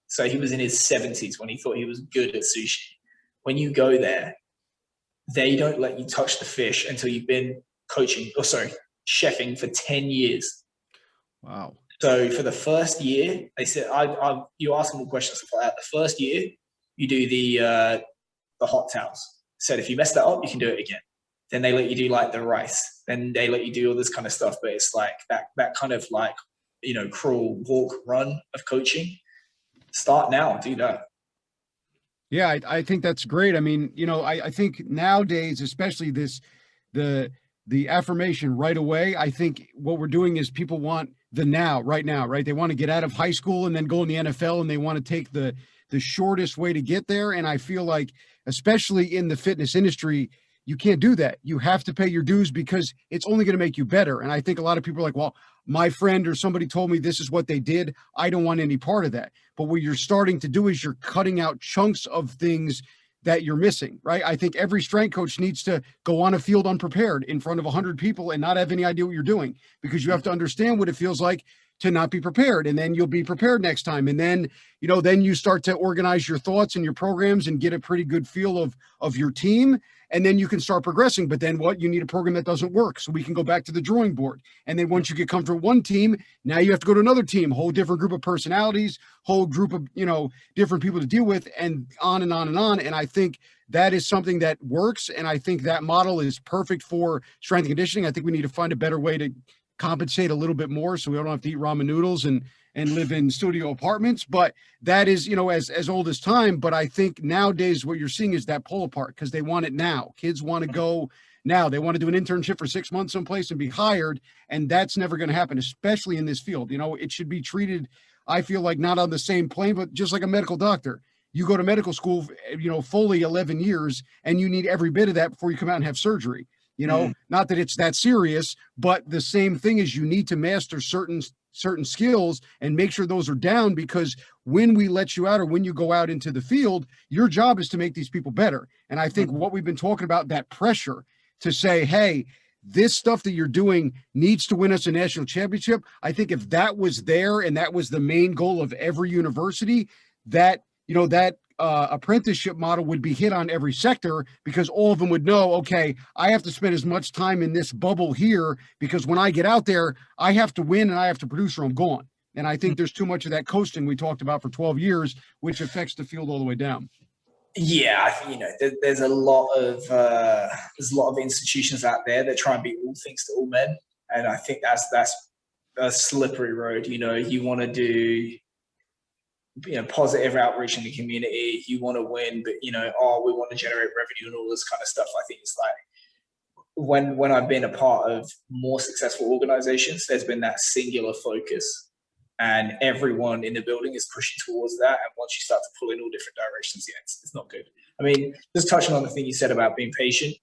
So he was in his 70s when he thought he was good at sushi. When you go there, they don't let you touch the fish until you've been chefing for 10 years. Wow. So for the first year, they said, you ask them all questions stuff like that. The first year, you do the hot towels. Said if you mess that up, you can do it again. Then they let you do like the rice. Then they let you do all this kind of stuff. But it's like that kind of like, crawl, walk, run of coaching. Start now, do that. Yeah, I think that's great. I mean, I think nowadays, especially the affirmation right away, I think what we're doing is people want the now, right now, right? They want to get out of high school and then go in the NFL, and they want to take the shortest way to get there. And I feel like, especially in the fitness industry, you can't do that. You have to pay your dues because it's only going to make you better. And I think a lot of people are like, well, my friend or somebody told me this is what they did. I don't want any part of that. But what you're starting to do is you're cutting out chunks of things that you're missing, right? I think every strength coach needs to go on a field unprepared in front of 100 people and not have any idea what you're doing, because you have to understand what it feels like to not be prepared. And then you'll be prepared next time. And then, then you start to organize your thoughts and your programs and get a pretty good feel of your team. And then you can start progressing. But then you need a program that doesn't work, so we can go back to the drawing board. And then once you get comfortable with one team, now you have to go to another team, whole different group of personalities, whole group of, different people to deal with, and on and on and on. And I think that is something that works. And I think that model is perfect for strength and conditioning. I think we need to find a better way to compensate a little bit more, so we don't have to eat ramen noodles and live in studio apartments. But that is, as old as time. But I think nowadays what you're seeing is that pull apart, because they want it now. Kids want to go now. They want to do an internship for 6 months someplace and be hired. And that's never going to happen, especially in this field. It should be treated, I feel like, not on the same plane, but just like a medical doctor. You go to medical school, fully 11 years, and you need every bit of that before you come out and have surgery. Not that it's that serious, but the same thing is you need to master certain skills and make sure those are down, because when we let you out, or when you go out into the field, your job is to make these people better. And I think what we've been talking about, that pressure to say, hey, this stuff that you're doing needs to win us a national championship. I think if that was there and that was the main goal of every university, that apprenticeship model would be hit on every sector, because all of them would know, okay, I have to spend as much time in this bubble here, because when I get out there, I have to win and I have to produce or I'm gone. And I think there's too much of that coasting we talked about for 12 years, which affects the field all the way down. Yeah, I think, there's a lot of institutions out there that try and be all things to all men. And I think that's a slippery road. You want to do positive outreach in the community, you want to win, but we want to generate revenue and all this kind of stuff. I think it's like when I've been a part of more successful organizations, there's been that singular focus, and everyone in the building is pushing towards that. And once you start to pull in all different directions, it's not good. I mean, just touching on the thing you said about being patient,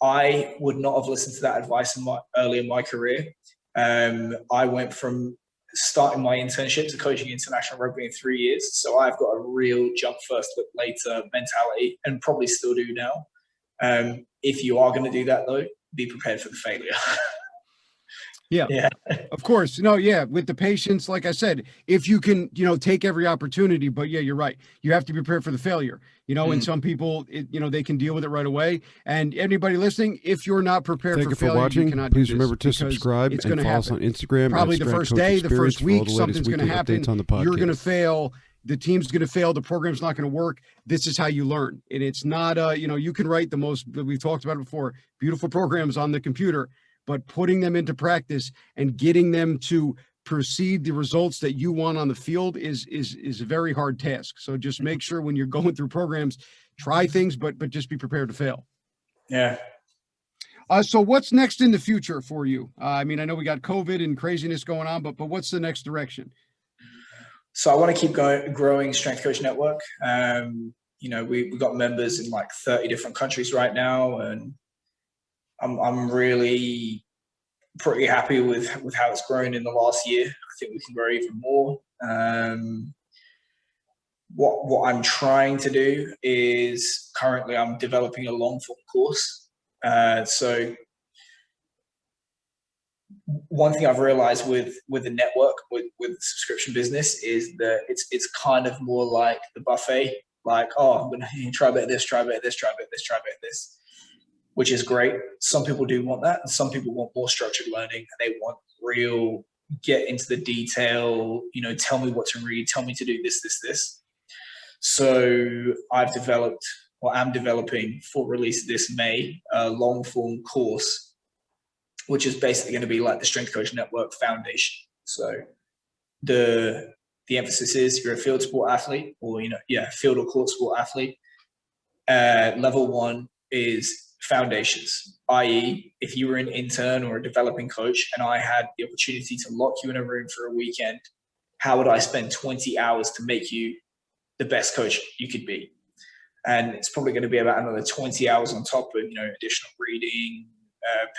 I would not have listened to that advice early in my career. I went from starting my internship to coaching international rugby in 3 years. So I've got a real jump first, look later mentality, and probably still do now. If you are going to do that, though, be prepared for the failure. Yeah, of course. No, yeah. With the patience, like I said, if you can, take every opportunity, but yeah, you're right. You have to be prepared for the failure, and some people, they can deal with it right away. And anybody listening, if you're not prepared for failure, watching. You cannot Please do remember to this, subscribe and follow us on Instagram. Probably the first day, the first week, something's going to happen. You're going to fail. The team's going to fail. The program's not going to work. This is how you learn. And it's not, you can write the most, we've talked about it before, beautiful programs on the computer, but putting them into practice and getting them to proceed the results that you want on the field is a very hard task. So just make sure when you're going through programs, try things, but just be prepared to fail. Yeah. So what's next in the future for you? I mean, I know we got COVID and craziness going on, but what's the next direction? So I want to keep growing Strength Coach Network. We've got members in like 30 different countries right now, and I'm really pretty happy with how it's grown in the last year. I think we can grow even more. What I'm trying to do is currently I'm developing a long form course. So one thing I've realized with the network, with the subscription business, is that it's kind of more like the buffet. Like, oh, I'm going to try a bit of this, try a bit of this, try a bit of this, try a bit of this, which is great. Some people do want that, and some people want more structured learning, and they want real get into the detail, tell me what to read, tell me to do this, this, this. So I've developed, or I'm developing for release this May, a long form course, which is basically going to be like the Strength Coach Network Foundation. So the emphasis is you're a field sport athlete, or field or court sport athlete. Level 1 is foundations, i.e. if you were an intern or a developing coach and I had the opportunity to lock you in a room for a weekend, how would I spend 20 hours to make you the best coach you could be? And it's probably going to be about another 20 hours on top of, additional reading,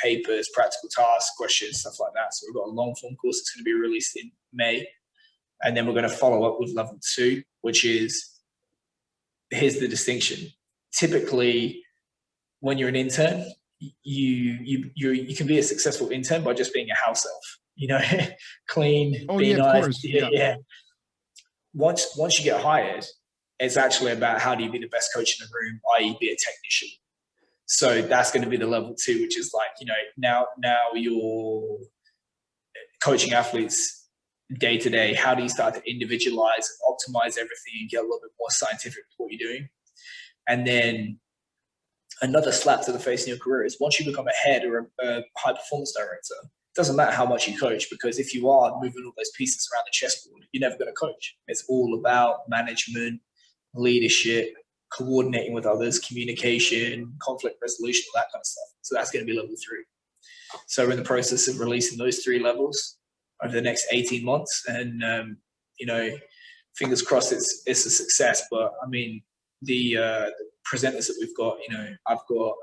papers, practical tasks, questions, stuff like that. So we've got a long form course that's going to be released in May. And then we're going to follow up with level 2, which is, here's the distinction. Typically, when you're an intern, you can be a successful intern by just being a house elf, clean, be nice. Of course. Yeah. Once you get hired, it's actually about how do you be the best coach in the room, i.e. be a technician. So that's going to be the level 2, which is like, now you're coaching athletes day to day. How do you start to individualize and optimize everything and get a little bit more scientific with what you're doing? And then another slap to the face in your career is once you become a head or a high performance director, it doesn't matter how much you coach, because if you are moving all those pieces around the chessboard, you're never going to coach. It's all about management, leadership, coordinating with others, communication, conflict resolution, all that kind of stuff. So that's going to be level 3. So we're in the process of releasing those 3 levels over the next 18 months. And, fingers crossed it's a success. But I mean, the presenters that we've got, I've got,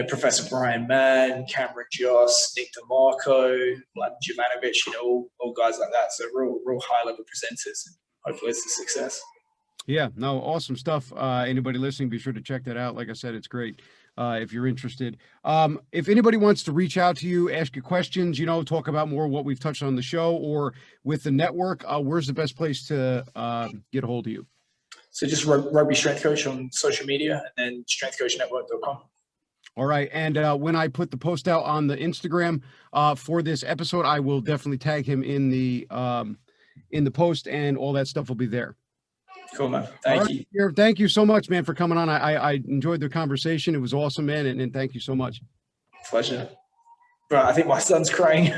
Professor Brian Mann, Cameron Joss, Nick DeMarco, Vlad Jovanovic, all guys like that. So real high level presenters. Hopefully it's a success. Yeah, no, awesome stuff. Anybody listening, be sure to check that out. Like I said, it's great if you're interested. If anybody wants to reach out to you, ask you questions, talk about more what we've touched on the show or with the network, where's the best place to get a hold of you? So just Rugby Strength Coach on social media, and then strengthcoachnetwork.com. All right. And when I put the post out on the Instagram for this episode, I will definitely tag him in the post, and all that stuff will be there. Cool, man. Thank you. Thank you so much, man, for coming on. I enjoyed the conversation. It was awesome, man. And thank you so much. Pleasure. Bro, I think my son's crying.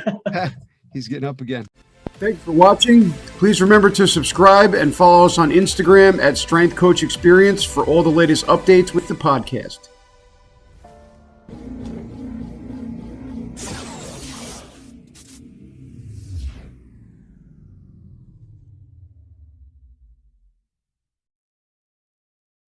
He's getting up again. Thank you for watching. Please remember to subscribe and follow us on Instagram at Strength Coach Experience for all the latest updates with the podcast.